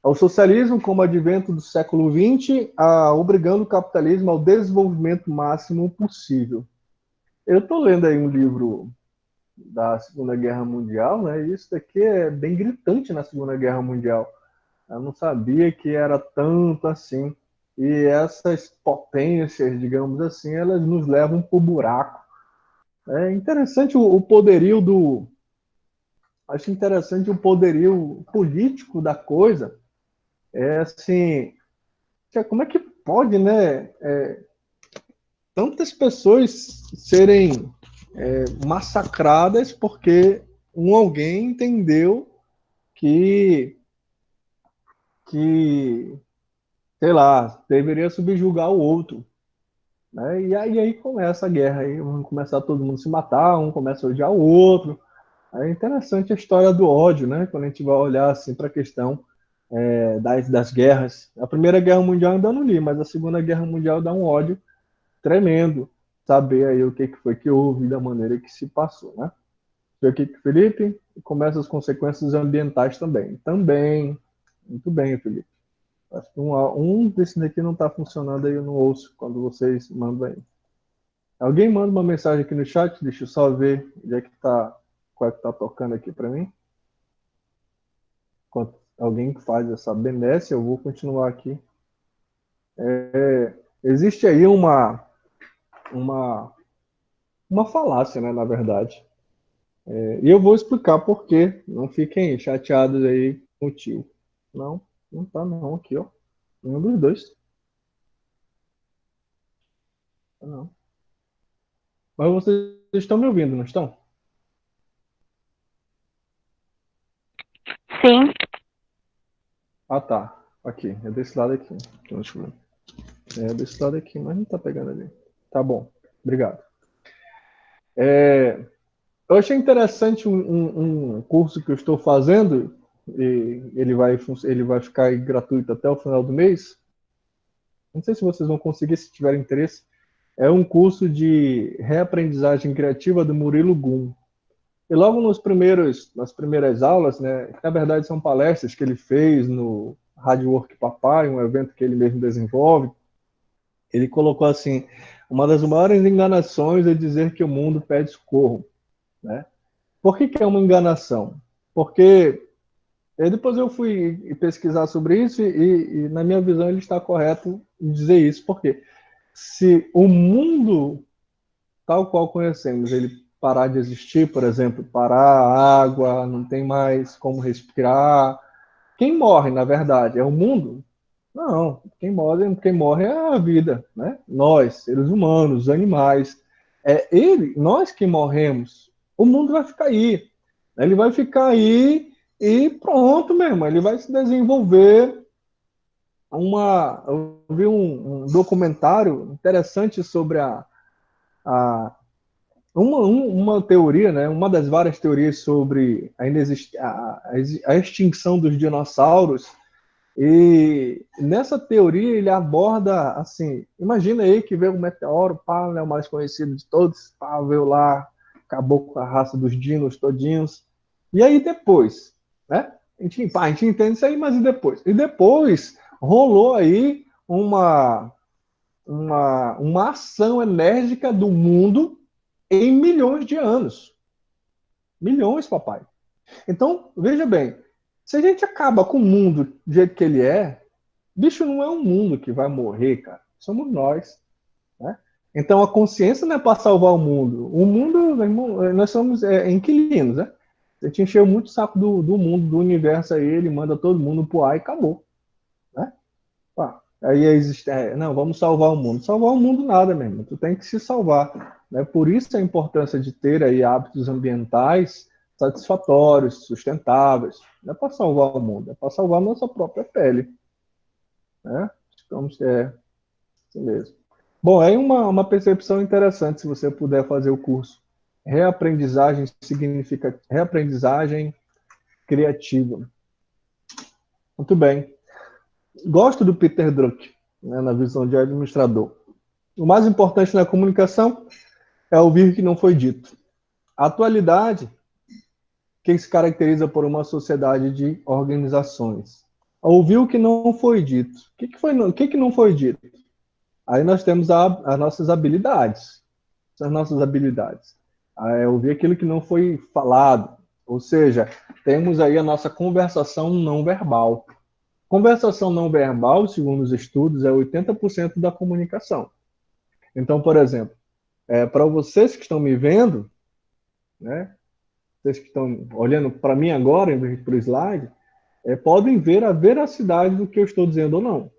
Ao socialismo como advento do século XX, obrigando o capitalismo ao desenvolvimento máximo possível. Eu estou lendo aí um livro da Segunda Guerra Mundial, né? E isso daqui é bem gritante na Segunda Guerra Mundial. Eu não sabia que era tanto assim. E essas potências, digamos assim, elas nos levam para o buraco. É interessante o poderio do. Acho interessante o poderio político da coisa. É assim, como é que pode, né? Tantas pessoas serem massacradas porque alguém entendeu que, que, sei lá, deveria subjugar o outro. Né? E aí começa a guerra, aí vão começar todo mundo se matar, um começa a odiar o outro. É interessante a história do ódio, né? Quando a gente vai olhar assim para a questão das guerras. A Primeira Guerra Mundial ainda não li, mas a Segunda Guerra Mundial dá um ódio tremendo. Saber aí o que foi que houve da maneira que se passou, né? Ver aqui que Felipe começa as consequências ambientais também. Também, muito bem, Felipe. Acho que um desses aqui não está funcionando aí, eu não ouço quando vocês mandam aí. Alguém manda uma mensagem aqui no chat, deixa eu só ver onde é que tá, qual é que tá tocando aqui para mim. Enquanto alguém faz essa benesse, eu vou continuar aqui. Existe aí uma, uma falácia, né, na verdade. E eu vou explicar por quê. Não fiquem chateados aí com o tio. Não, não tá não aqui, ó. Nenhum dos dois. Tá não. Mas vocês estão me ouvindo, não estão? Sim, Ah, tá. Aqui, é desse lado aqui. Então, deixa eu ver. É desse lado aqui, mas não tá pegando ali. Tá bom, obrigado. Eu achei interessante um curso que eu estou fazendo, e ele vai ficar aí gratuito até o final do mês. Não sei se vocês vão conseguir, se tiverem interesse. É um curso de reaprendizagem criativa do Murilo Gun. E logo nas primeiras aulas, né, na verdade são palestras que ele fez no Rádio Work Papai, um evento que ele mesmo desenvolve. Ele colocou assim: uma das maiores enganações é dizer que o mundo pede socorro, né? Por que é uma enganação? Porque depois eu fui pesquisar sobre isso e, na minha visão, ele está correto em dizer isso. Porque se o mundo, tal qual conhecemos, ele parar de existir, por exemplo, parar a água, não tem mais como respirar, quem morre, na verdade, é o mundo? Não, quem morre é a vida, né? Nós, seres humanos, animais. Nós que morremos. O mundo vai ficar aí. Ele vai ficar aí e pronto mesmo. Ele vai se desenvolver Eu vi um documentário interessante sobre uma teoria, né? Uma das várias teorias sobre a extinção dos dinossauros. E nessa teoria ele aborda assim, imagina aí que veio um meteoro, pá, né, o mais conhecido de todos, pá, veio lá, acabou com a raça dos dinos todinhos. E aí depois, né? A gente entende isso aí, mas e depois? E depois rolou aí uma ação enérgica do mundo em milhões de anos. Milhões, papai. Então, veja bem, se a gente acaba com o mundo do jeito que ele é, bicho, não é um mundo que vai morrer, cara. Somos nós, né? Então a consciência não é para salvar o mundo. O mundo, meu irmão, nós somos inquilinos, né? A gente encheu muito o saco do mundo, do universo aí, ele manda todo mundo pro ar e acabou, né? Aí existe, não, vamos salvar o mundo. Salvar o mundo nada, mesmo. Tu tem que se salvar, né? Por isso a importância de ter aí hábitos ambientais satisfatórios, sustentáveis. Não é para salvar o mundo, é para salvar a nossa própria pele, né? Estamos, isso mesmo. Bom, é uma percepção interessante se você puder fazer o curso. Reaprendizagem significa reaprendizagem criativa. Muito bem. Gosto do Peter Drucker, né, na visão de administrador. O mais importante na comunicação é ouvir o que não foi dito. A atualidade, que se caracteriza por uma sociedade de organizações. Ouvir o que não foi dito. O que não foi dito? Aí nós temos as nossas habilidades. São as nossas habilidades. Ouvir aquilo que não foi falado. Ou seja, temos aí a nossa conversação não verbal. Conversação não verbal, segundo os estudos, é 80% da comunicação. Então, por exemplo, para vocês que estão me vendo, né, vocês que estão olhando para mim agora, em vez de para o slide, podem ver a veracidade do que eu estou dizendo ou não.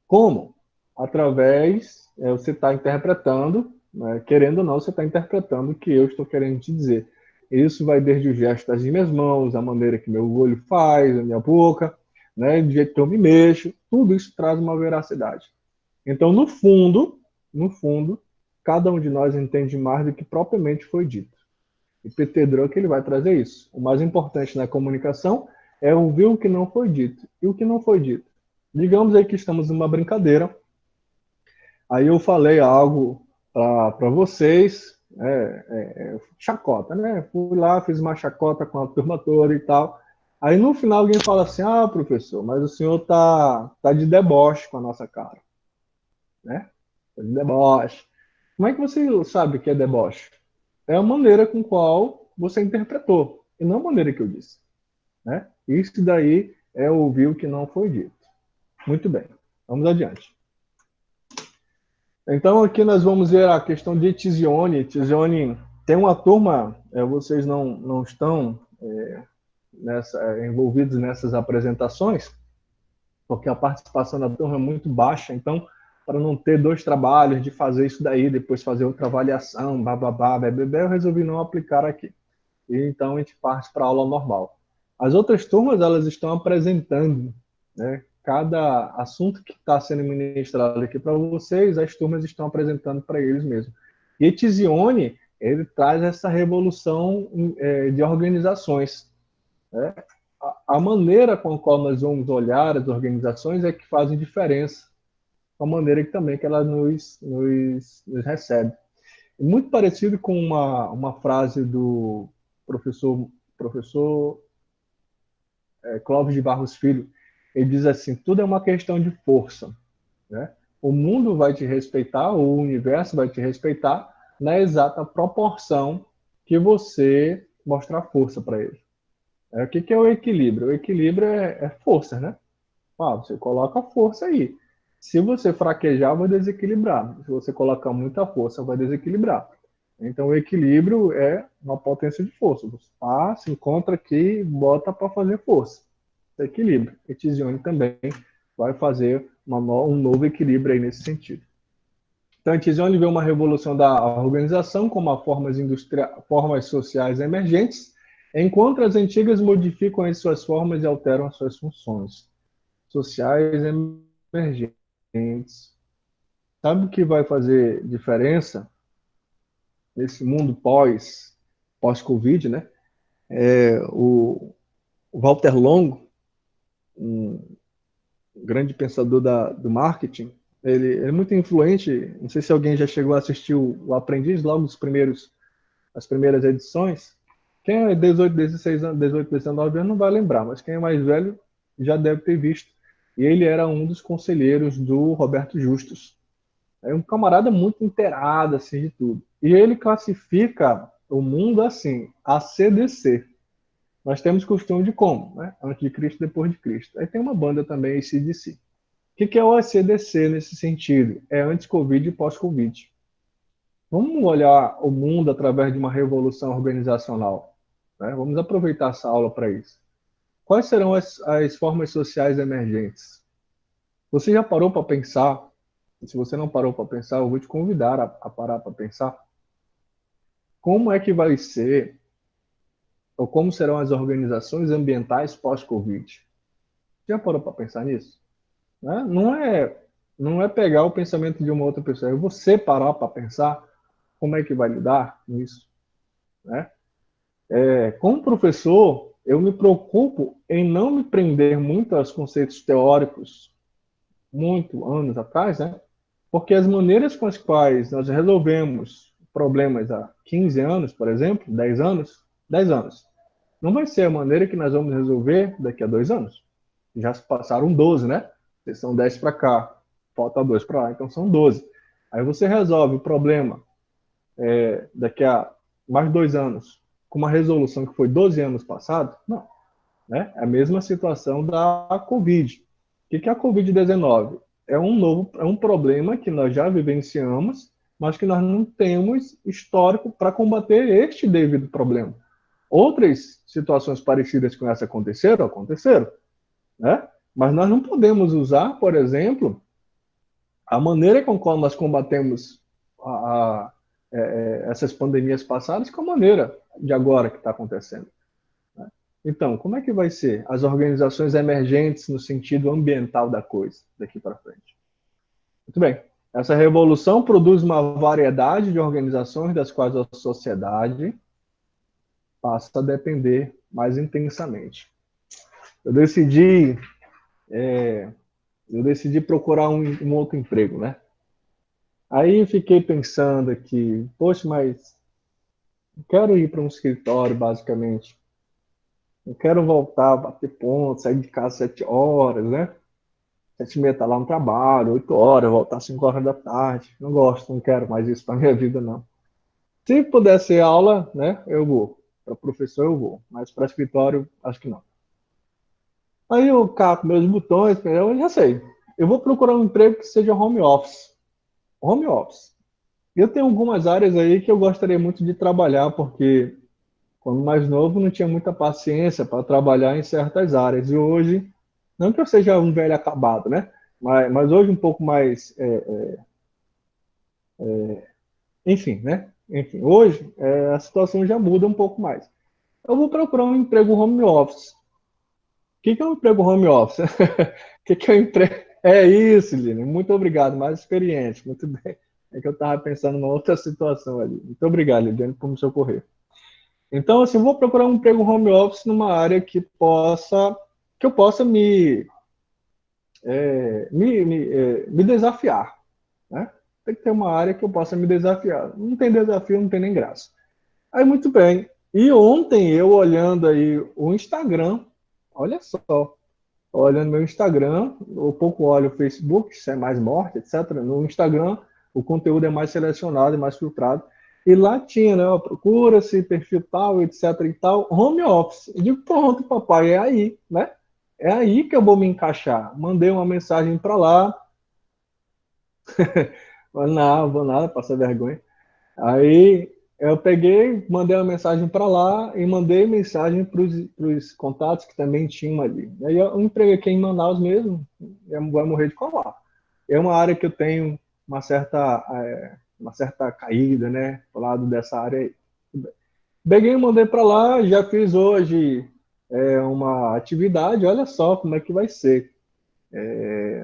Como? Através, você está interpretando, né, querendo ou não, você está interpretando o que eu estou querendo te dizer. Isso vai desde o gesto das minhas mãos, a maneira que meu olho faz, a minha boca, né, do jeito que eu me mexo, tudo isso traz uma veracidade. Então, no fundo, cada um de nós entende mais do que propriamente foi dito. E Peter Drucker ele vai trazer isso. O mais importante na comunicação é ouvir o que não foi dito. E o que não foi dito? Digamos aí que estamos numa brincadeira, aí eu falei algo para vocês, chacota, né? Fui lá, fiz uma chacota com a turma toda e tal. Aí no final alguém fala assim, professor, mas o senhor tá de deboche com a nossa cara, né? Tá de deboche. Como é que você sabe que é deboche? É a maneira com qual você interpretou, e não a maneira que eu disse, né? Isso daí é ouvir o que não foi dito. Muito bem, vamos adiante. Então, aqui nós vamos ver a questão de Tizione. Tizione tem uma turma, vocês não estão envolvidos nessas apresentações, porque a participação da turma é muito baixa, então, para não ter dois trabalhos de fazer isso daí, depois fazer outra avaliação, bababá, bebê, eu resolvi não aplicar aqui. E então a gente parte para a aula normal. As outras turmas, elas estão apresentando, né, cada assunto que está sendo ministrado aqui para vocês, as turmas estão apresentando para eles mesmos. E Tizione, ele traz essa revolução de organizações. Né? A maneira com a qual nós vamos olhar as organizações é que fazem diferença com a maneira que também que ela nos recebe. Muito parecido com uma frase do professor Clóvis de Barros Filho. Ele diz assim, tudo é uma questão de força. Né? O mundo vai te respeitar, o universo vai te respeitar na exata proporção que você mostrar força para ele. O que é o equilíbrio? O equilíbrio é força, né? Você coloca força aí. Se você fraquejar, vai desequilibrar. Se você colocar muita força, vai desequilibrar. Então, o equilíbrio é uma potência de força. Você se encontra aqui e bota para fazer força. Equilíbrio. E Tizione também vai fazer um novo equilíbrio aí nesse sentido. Então, Tizione vê uma revolução da organização como a formas sociais emergentes, enquanto as antigas modificam as suas formas e alteram as suas funções. Sociais emergentes. Sabe o que vai fazer diferença nesse mundo pós-Covid, né? O Walter Longo, um grande pensador do marketing, ele é muito influente. Não sei se alguém já chegou a assistir o Aprendiz, logo as primeiras edições. Quem é 18, 16 anos, 18, 19 anos não vai lembrar, mas quem é mais velho já deve ter visto. E ele era um dos conselheiros do Roberto Justus. É um camarada muito inteirado assim, de tudo. E ele classifica o mundo assim, ACDC. Nós temos costume de como? Né? Antes de Cristo, depois de Cristo. Aí tem uma banda também, AC/DC. O que é o ACDC nesse sentido? É antes-Covid e pós-Covid. Vamos olhar o mundo através de uma revolução organizacional. Né? Vamos aproveitar essa aula para isso. Quais serão as formas sociais emergentes? Você já parou para pensar? Se você não parou para pensar, eu vou te convidar a parar para pensar. Como é que vai ser, ou como serão as organizações ambientais pós-Covid? Já parou para pensar nisso? Né? Não é pegar o pensamento de uma outra pessoa, é você parar para pensar como é que vai lidar com isso. Né? Como professor, eu me preocupo em não me prender muito aos conceitos teóricos, muito anos atrás, né? Porque as maneiras com as quais nós resolvemos problemas há 15 anos, por exemplo, 10 anos, não vai ser a maneira que nós vamos resolver daqui a 2 anos. já se passaram 12, né? São 10 para cá, falta 2 para lá, então são 12. Aí você resolve o problema daqui a mais 2 anos com uma resolução que foi 12 anos passado? Não. Né? É a mesma situação da Covid. O que é a Covid-19? É um problema que nós já vivenciamos, mas que nós não temos histórico para combater este devido problema. Outras situações parecidas com essa aconteceram, né? Mas nós não podemos usar, por exemplo, a maneira com qual nós combatemos essas pandemias passadas com a maneira de agora que está acontecendo. Então, como é que vai ser as organizações emergentes no sentido ambiental da coisa daqui para frente? Muito bem. Essa revolução produz uma variedade de organizações das quais a sociedade passa a depender mais intensamente. Eu decidi, procurar um outro emprego, né? Aí fiquei pensando aqui, poxa, mas eu quero ir para um escritório, basicamente. Eu quero voltar a bater ponto, sair de casa 7 horas, né? 7h30 tá lá no trabalho, 8 horas, voltar às 5 horas da tarde. Não gosto, não quero mais isso para minha vida, não. Se puder ser aula, né, eu vou. Para professor eu vou, mas para escritório, acho que não. Aí eu cato meus botões, eu já sei. Eu vou procurar um emprego que seja home office. Home office. Eu tenho algumas áreas aí que eu gostaria muito de trabalhar, porque quando mais novo não tinha muita paciência para trabalhar em certas áreas. E hoje, não que eu seja um velho acabado, né? Mas hoje um pouco mais enfim, né? Enfim, hoje a situação já muda um pouco mais. Eu vou procurar um emprego home office. O que é um emprego home office? O que é um emprego? É isso, Lina. Muito obrigado, mais experiente. Muito bem. É que eu estava pensando numa outra situação ali. Muito obrigado, Lidiane, por me socorrer. Então, assim, eu vou procurar um emprego home office numa área que eu possa me desafiar, né? Tem que ter uma área que eu possa me desafiar. Não tem desafio, não tem nem graça. Aí, muito bem. E ontem, eu olhando aí o Instagram, olha só, olhando meu Instagram, eu pouco olho o Facebook, isso é mais morte, etc. No Instagram, o conteúdo é mais selecionado e mais filtrado. E lá tinha, né, procura-se, perfil tal, etc e tal, home office. Eu digo, pronto, papai, é aí, né? É aí que eu vou me encaixar. Mandei uma mensagem para lá, não, vou nada, passa vergonha. Aí eu peguei, mandei uma mensagem para lá e mandei mensagem para os contatos que também tinham ali. Aí eu emprego aqui em Manaus mesmo, vai morrer de colar. É uma área que eu tenho uma certa caída, né, do lado dessa área aí. Peguei e mandei para lá, já fiz hoje uma atividade, olha só como é que vai ser.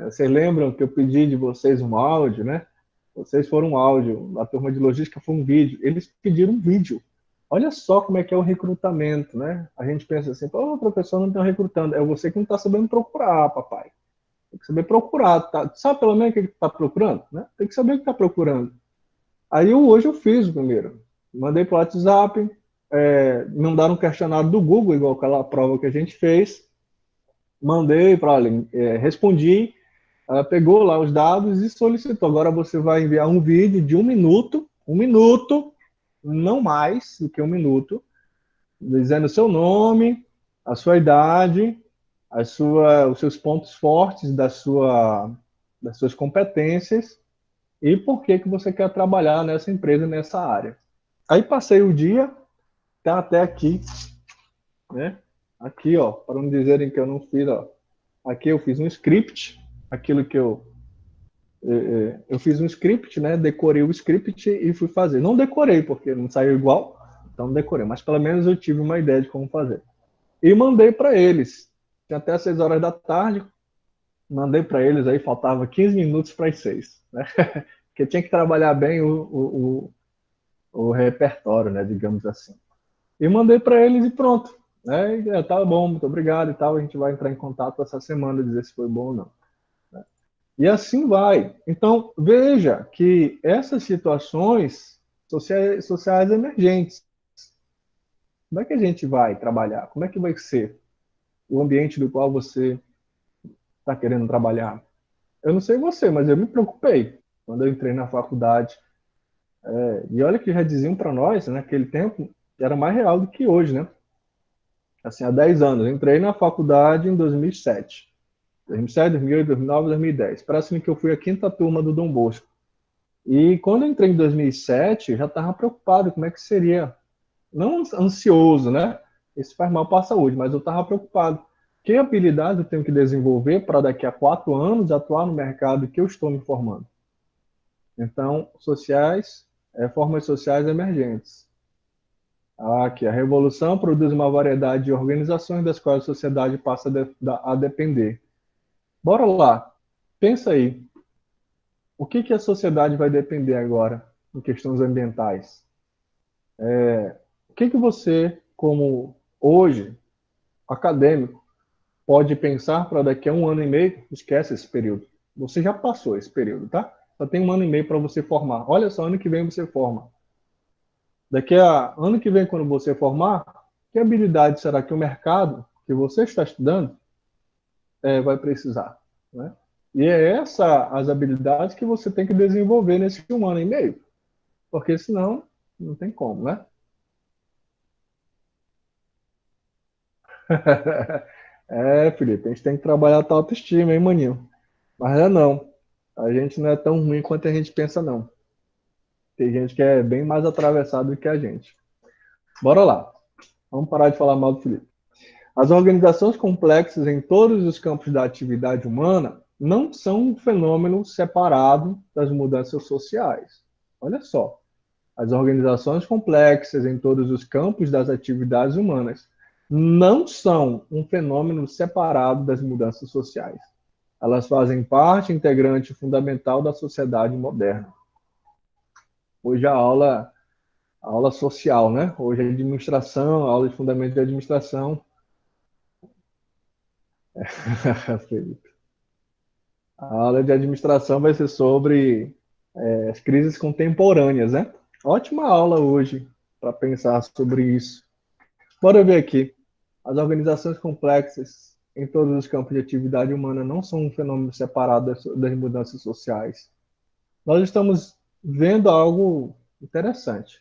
Vocês lembram que eu pedi de vocês um áudio, né? Vocês foram um áudio, a turma de logística foi um vídeo. Eles pediram um vídeo. Olha só como é que é o recrutamento, né? A gente pensa assim, pô, o professor não está recrutando. É você que não está sabendo procurar, papai. Tem que saber procurar. Tá? Sabe pelo menos o que está procurando? Né? Tem que saber o que está procurando. Aí hoje eu fiz o primeiro. Mandei para o WhatsApp, mandaram um questionário do Google, igual aquela prova que a gente fez. Mandei para ela, respondi. Ela pegou lá os dados e solicitou. Agora você vai enviar um vídeo de um minuto, não mais do que um minuto, dizendo o seu nome, a sua idade, os seus pontos fortes das suas competências e por que você quer trabalhar nessa empresa, nessa área. Aí passei o dia, tá até aqui, né? Aqui, ó, para não dizerem que eu não fiz, ó. Aqui eu fiz um script, aquilo que eu fiz um script, né? Decorei o script e fui fazer. Não decorei, porque não saiu igual, então não decorei, mas pelo menos eu tive uma ideia de como fazer. E mandei para eles. Tinha até 6 horas da tarde, mandei para eles, aí faltava 15 minutos para as 6, né? Porque tinha que trabalhar bem o repertório, né? Digamos assim. E mandei para eles e pronto. Né? E, tá bom, muito obrigado e tal. A gente vai entrar em contato essa semana, dizer se foi bom ou não. E assim vai. Então, veja que essas situações sociais emergentes, como é que a gente vai trabalhar? Como é que vai ser o ambiente do qual você está querendo trabalhar? Eu não sei você, mas eu me preocupei quando eu entrei na faculdade. E olha que já diziam para nós, né, naquele tempo, era mais real do que hoje, né? Assim, há 10 anos. Eu entrei na faculdade em 2007. 2007, 2008, 2009, 2010. Parece que eu fui a quinta turma do Dom Bosco. E quando eu entrei em 2007, eu já estava preocupado como é que seria. Não ansioso, né? Isso faz mal para a saúde, mas eu estava preocupado. Que habilidade eu tenho que desenvolver para daqui a 4 anos atuar no mercado que eu estou me formando? Então, formas sociais emergentes. Aqui, a revolução produz uma variedade de organizações das quais a sociedade passa a depender. Bora lá, pensa aí, o que a sociedade vai depender agora em questões ambientais? O que você, como hoje, acadêmico, pode pensar para daqui a 1 ano e meio? Esquece esse período. Você já passou esse período, tá? Só tem 1 ano e meio para você formar. Olha só, ano que vem você forma. Daqui a ano que vem, quando você formar, que habilidade será que o mercado que você está estudando vai precisar? Né? E é as habilidades que você tem que desenvolver nesse 1 ano e meio. Porque senão, não tem como, né? Felipe, a gente tem que trabalhar a tua autoestima, hein, maninho? Mas não. A gente não é tão ruim quanto a gente pensa, não. Tem gente que é bem mais atravessado do que a gente. Bora lá. Vamos parar de falar mal do Felipe. As organizações complexas em todos os campos da atividade humana não são um fenômeno separado das mudanças sociais. Olha só. As organizações complexas em todos os campos das atividades humanas não são um fenômeno separado das mudanças sociais. Elas fazem parte integrante fundamental da sociedade moderna. Hoje a aula social, né? Hoje a administração, a aula de fundamento de administração. A aula de administração vai ser sobre as crises contemporâneas, né? Ótima aula hoje para pensar sobre isso. Bora ver aqui. As organizações complexas em todos os campos de atividade humana não são um fenômeno separado das mudanças sociais. Nós estamos vendo algo interessante.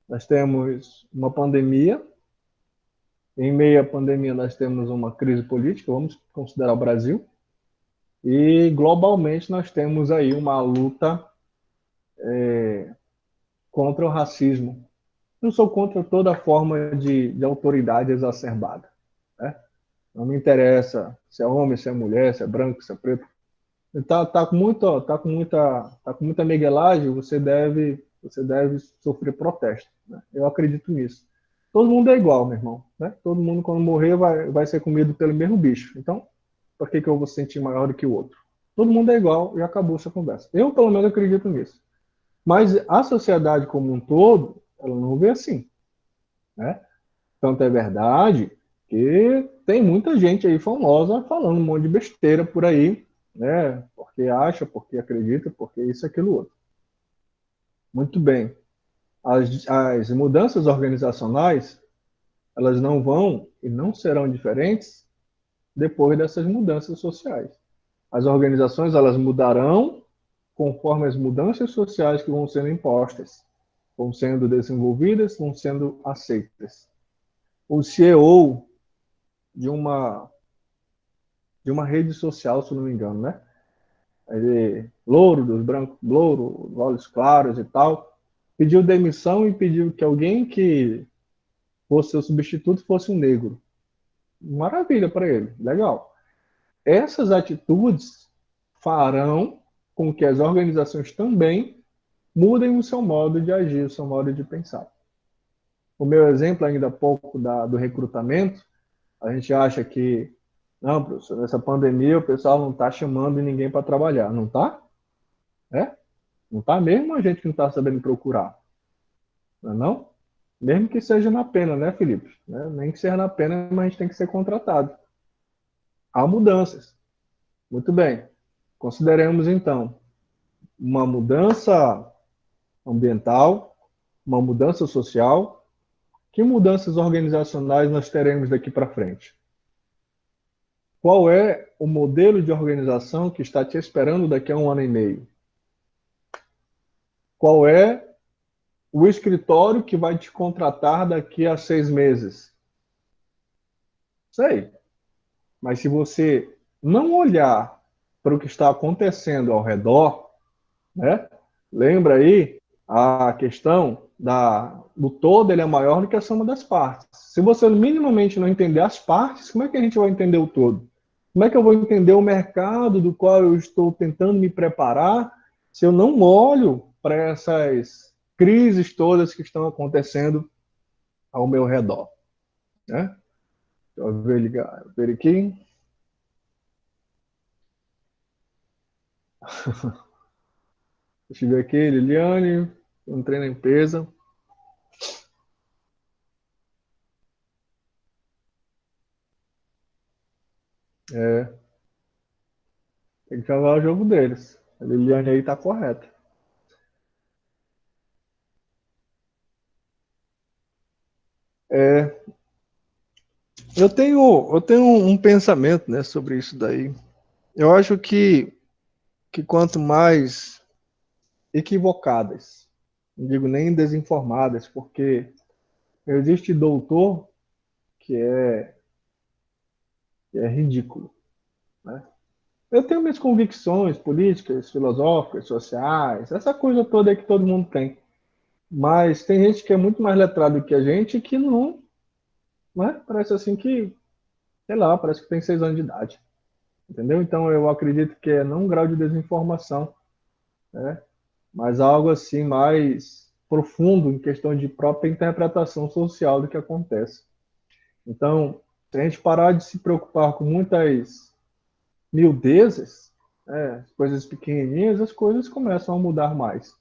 Nós temos uma pandemia. Em meio à pandemia, nós temos uma crise política, vamos considerar o Brasil. E globalmente, nós temos aí uma luta contra o racismo. Eu sou contra toda forma de autoridade exacerbada. Né? Não me interessa se é homem, se é mulher, se é branco, se é preto. Tá com muita miguelagem, você deve sofrer protesto. Né? Eu acredito nisso. Todo mundo é igual, meu irmão. Né? Todo mundo, quando morrer, vai ser comido pelo mesmo bicho. Então, por que eu vou sentir maior do que o outro? Todo mundo é igual e acabou essa conversa. Eu, pelo menos, acredito nisso. Mas a sociedade como um todo, ela não vê assim. Né? Tanto é verdade que tem muita gente aí famosa falando um monte de besteira por aí, né? Porque acha, porque acredita, porque isso, aquilo, outro. Muito bem. As mudanças organizacionais, elas não vão e não serão diferentes depois dessas mudanças sociais. As organizações, elas mudarão conforme as mudanças sociais que vão sendo impostas, vão sendo desenvolvidas, vão sendo aceitas. O CEO de uma de uma rede social, se não me engano, né? Ele, louro, dos brancos, louro, olhos claros e tal, pediu demissão e pediu que alguém que fosse seu substituto fosse um negro. Maravilha para ele, legal. Essas atitudes farão com que as organizações também mudem o seu modo de agir, o seu modo de pensar. O meu exemplo ainda há pouco do recrutamento, a gente acha que, não, professor, nessa pandemia o pessoal não está chamando ninguém para trabalhar. Não está? É? Não está mesmo a gente que não está sabendo procurar. Não é não? Mesmo que seja na pena, né, Felipe? Né? Nem que seja na pena, mas a gente tem que ser contratado. Há mudanças. Muito bem. Consideremos, então, uma mudança ambiental, uma mudança social. Que mudanças organizacionais nós teremos daqui para frente? qual é o modelo de organização que está te esperando daqui a 1 ano e meio? Qual é o escritório que vai te contratar daqui a 6 meses? Sei. Mas se você não olhar para o que está acontecendo ao redor, né? Lembra aí a questão do todo, ele é maior do que a soma das partes. Se você minimamente não entender as partes, como é que a gente vai entender o todo? Como é que eu vou entender o mercado do qual eu estou tentando me preparar se eu não olho para essas crises todas que estão acontecendo ao meu redor, né? Deixa eu ver aqui. Deixa eu ver aqui, Liliane, entrei na empresa. É, tem que jogar o jogo deles. A Liliane aí tá correta. É, eu tenho um pensamento, né, sobre isso daí. Eu acho que quanto mais equivocadas, não digo nem desinformadas, porque existe doutor que é ridículo, né? Eu tenho minhas convicções políticas, filosóficas, sociais, essa coisa toda aí que todo mundo tem. Mas tem gente que é muito mais letrado que a gente que não, né? Parece assim que, sei lá, parece que tem 6 anos de idade. Entendeu? Então eu acredito que é não um grau de desinformação, né? Mas algo assim mais profundo em questão de própria interpretação social do que acontece. Então, se a gente parar de se preocupar com muitas miudezas, coisas pequenininhas, as coisas começam a mudar mais.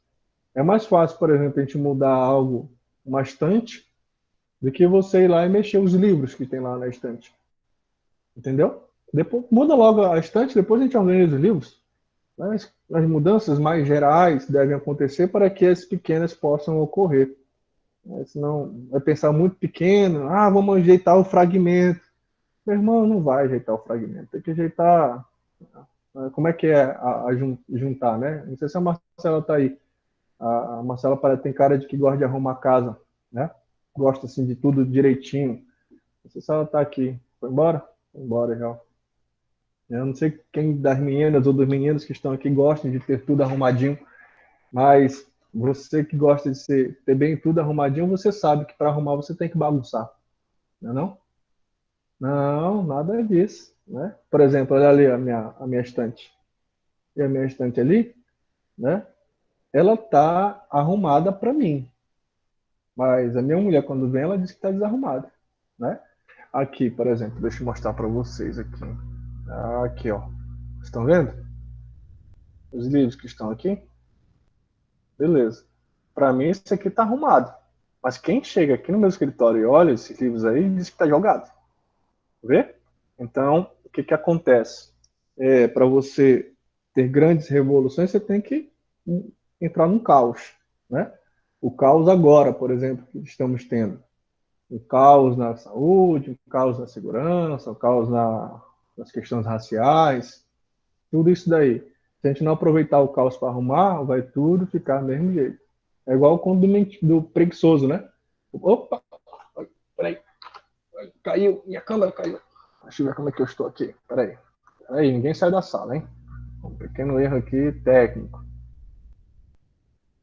É mais fácil, por exemplo, a gente mudar algo, uma estante, do que você ir lá e mexer os livros que tem lá na estante. Entendeu? Depois, muda logo a estante, depois a gente organiza os livros. As mudanças mais gerais devem acontecer para que as pequenas possam ocorrer. Senão, vai pensar muito pequeno, vamos ajeitar o fragmento. Meu irmão, não vai ajeitar o fragmento, tem que ajeitar. Como é que é juntar, né? Não sei se a Marcela está aí. A Marcela parece tem cara de que gosta de arrumar a casa, né? Gosta assim de tudo direitinho. Não sei se ela está aqui. Foi embora? Foi embora já. Eu não sei quem das meninas ou dos meninos que estão aqui gostam de ter tudo arrumadinho, mas você que gosta de ter bem tudo arrumadinho, você sabe que para arrumar você tem que bagunçar, não é não? Não, nada disso, né? Por exemplo, olha ali a minha estante. E a minha estante ali, né? Ela tá arrumada para mim, mas a minha mulher quando vem ela diz que está desarrumada, né? Aqui, por exemplo, deixa eu mostrar para vocês aqui. Aqui, ó. Estão vendo? Os livros que estão aqui? Beleza. Para mim, esse aqui tá arrumado. Mas quem chega aqui no meu escritório e olha esses livros aí, diz que tá jogado. Vê? Então, o que que acontece? Para você ter grandes revoluções, você tem que entrar num caos, né? O caos agora, por exemplo, que estamos tendo. O caos na saúde, o caos na segurança, o caos nas questões raciais, tudo isso daí. Se a gente não aproveitar o caos para arrumar, vai tudo ficar do mesmo jeito. É igual quando do preguiçoso, né? Opa, peraí, caiu, minha câmera caiu. Deixa eu ver como é que eu estou aqui. Peraí, ninguém sai da sala, hein? Um pequeno erro aqui técnico.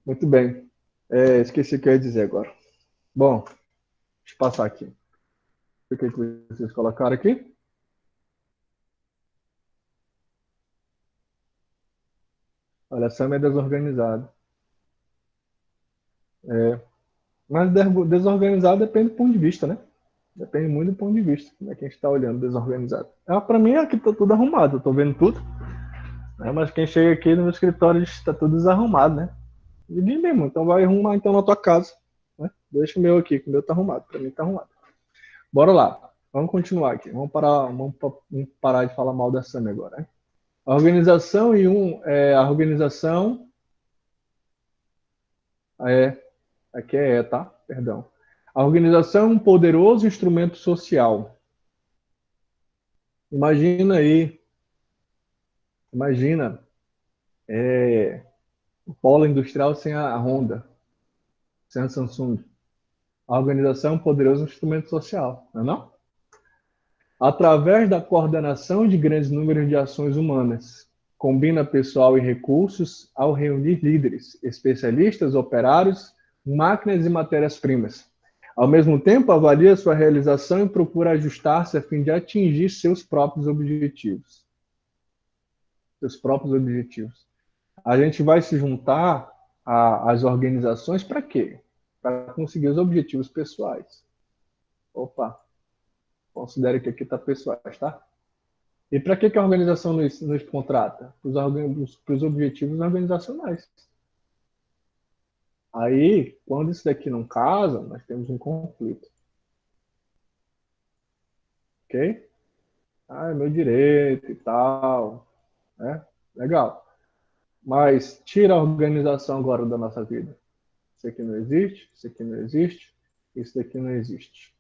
Muito bem. Esqueci o que eu ia dizer agora. Bom, deixa eu passar aqui. O que vocês colocaram aqui? Olha, a Sam é desorganizado. Mas desorganizado depende do ponto de vista, né? Depende muito do ponto de vista, como é que a gente está olhando desorganizado. Para mim, aqui está tudo arrumado, eu estou vendo tudo. Né? Mas quem chega aqui no meu escritório está tudo desarrumado, né? E diz mesmo, então vai arrumar então na tua casa. Né? Deixa o meu aqui, que o meu está arrumado, para mim está arrumado. Bora lá, vamos continuar aqui. Vamos parar de falar mal da SAMI agora. Né? A organização a organização é, aqui tá? Perdão. A organização é um poderoso instrumento social. Imagina aí, imagina o polo industrial sem a Honda, sem a Samsung. A organização é um poderoso instrumento social, não é não? Através da coordenação de grandes números de ações humanas, combina pessoal e recursos ao reunir líderes, especialistas, operários, máquinas e matérias-primas. Ao mesmo tempo, avalia sua realização e procura ajustar-se a fim de atingir seus próprios objetivos. Seus próprios objetivos. A gente vai se juntar às organizações para quê? Para conseguir os objetivos pessoais. Opa, considere que aqui está pessoais, tá? E para que a organização nos contrata? Para os objetivos organizacionais. Aí, quando isso daqui não casa, nós temos um conflito. Ok? Ah, é meu direito e tal. Né? Legal. Mas tira a organização agora da nossa vida. Isso aqui não existe, isso aqui não existe, isso daqui não existe.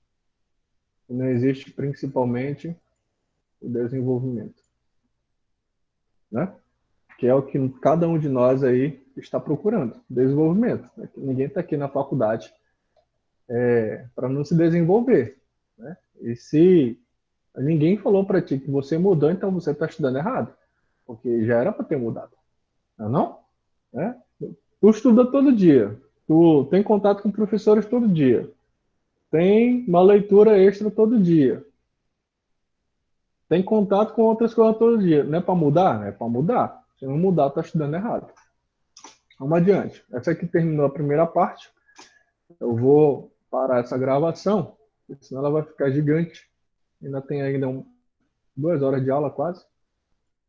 E não existe principalmente o desenvolvimento, né? Que é o que cada um de nós aí está procurando, desenvolvimento. Ninguém está aqui na faculdade para não se desenvolver, né? E se ninguém falou para ti que você mudou, então você está estudando errado, porque já era para ter mudado, não? É não? É? Tu estuda todo dia, tu tem contato com professores todo dia, tem uma leitura extra todo dia, tem contato com outras coisas todo dia. Não é para mudar? É para mudar. Se não mudar, tá estudando errado. Vamos adiante. Essa aqui terminou a primeira parte. Eu vou parar essa gravação, senão ela vai ficar gigante. Ainda tem 2 horas de aula quase.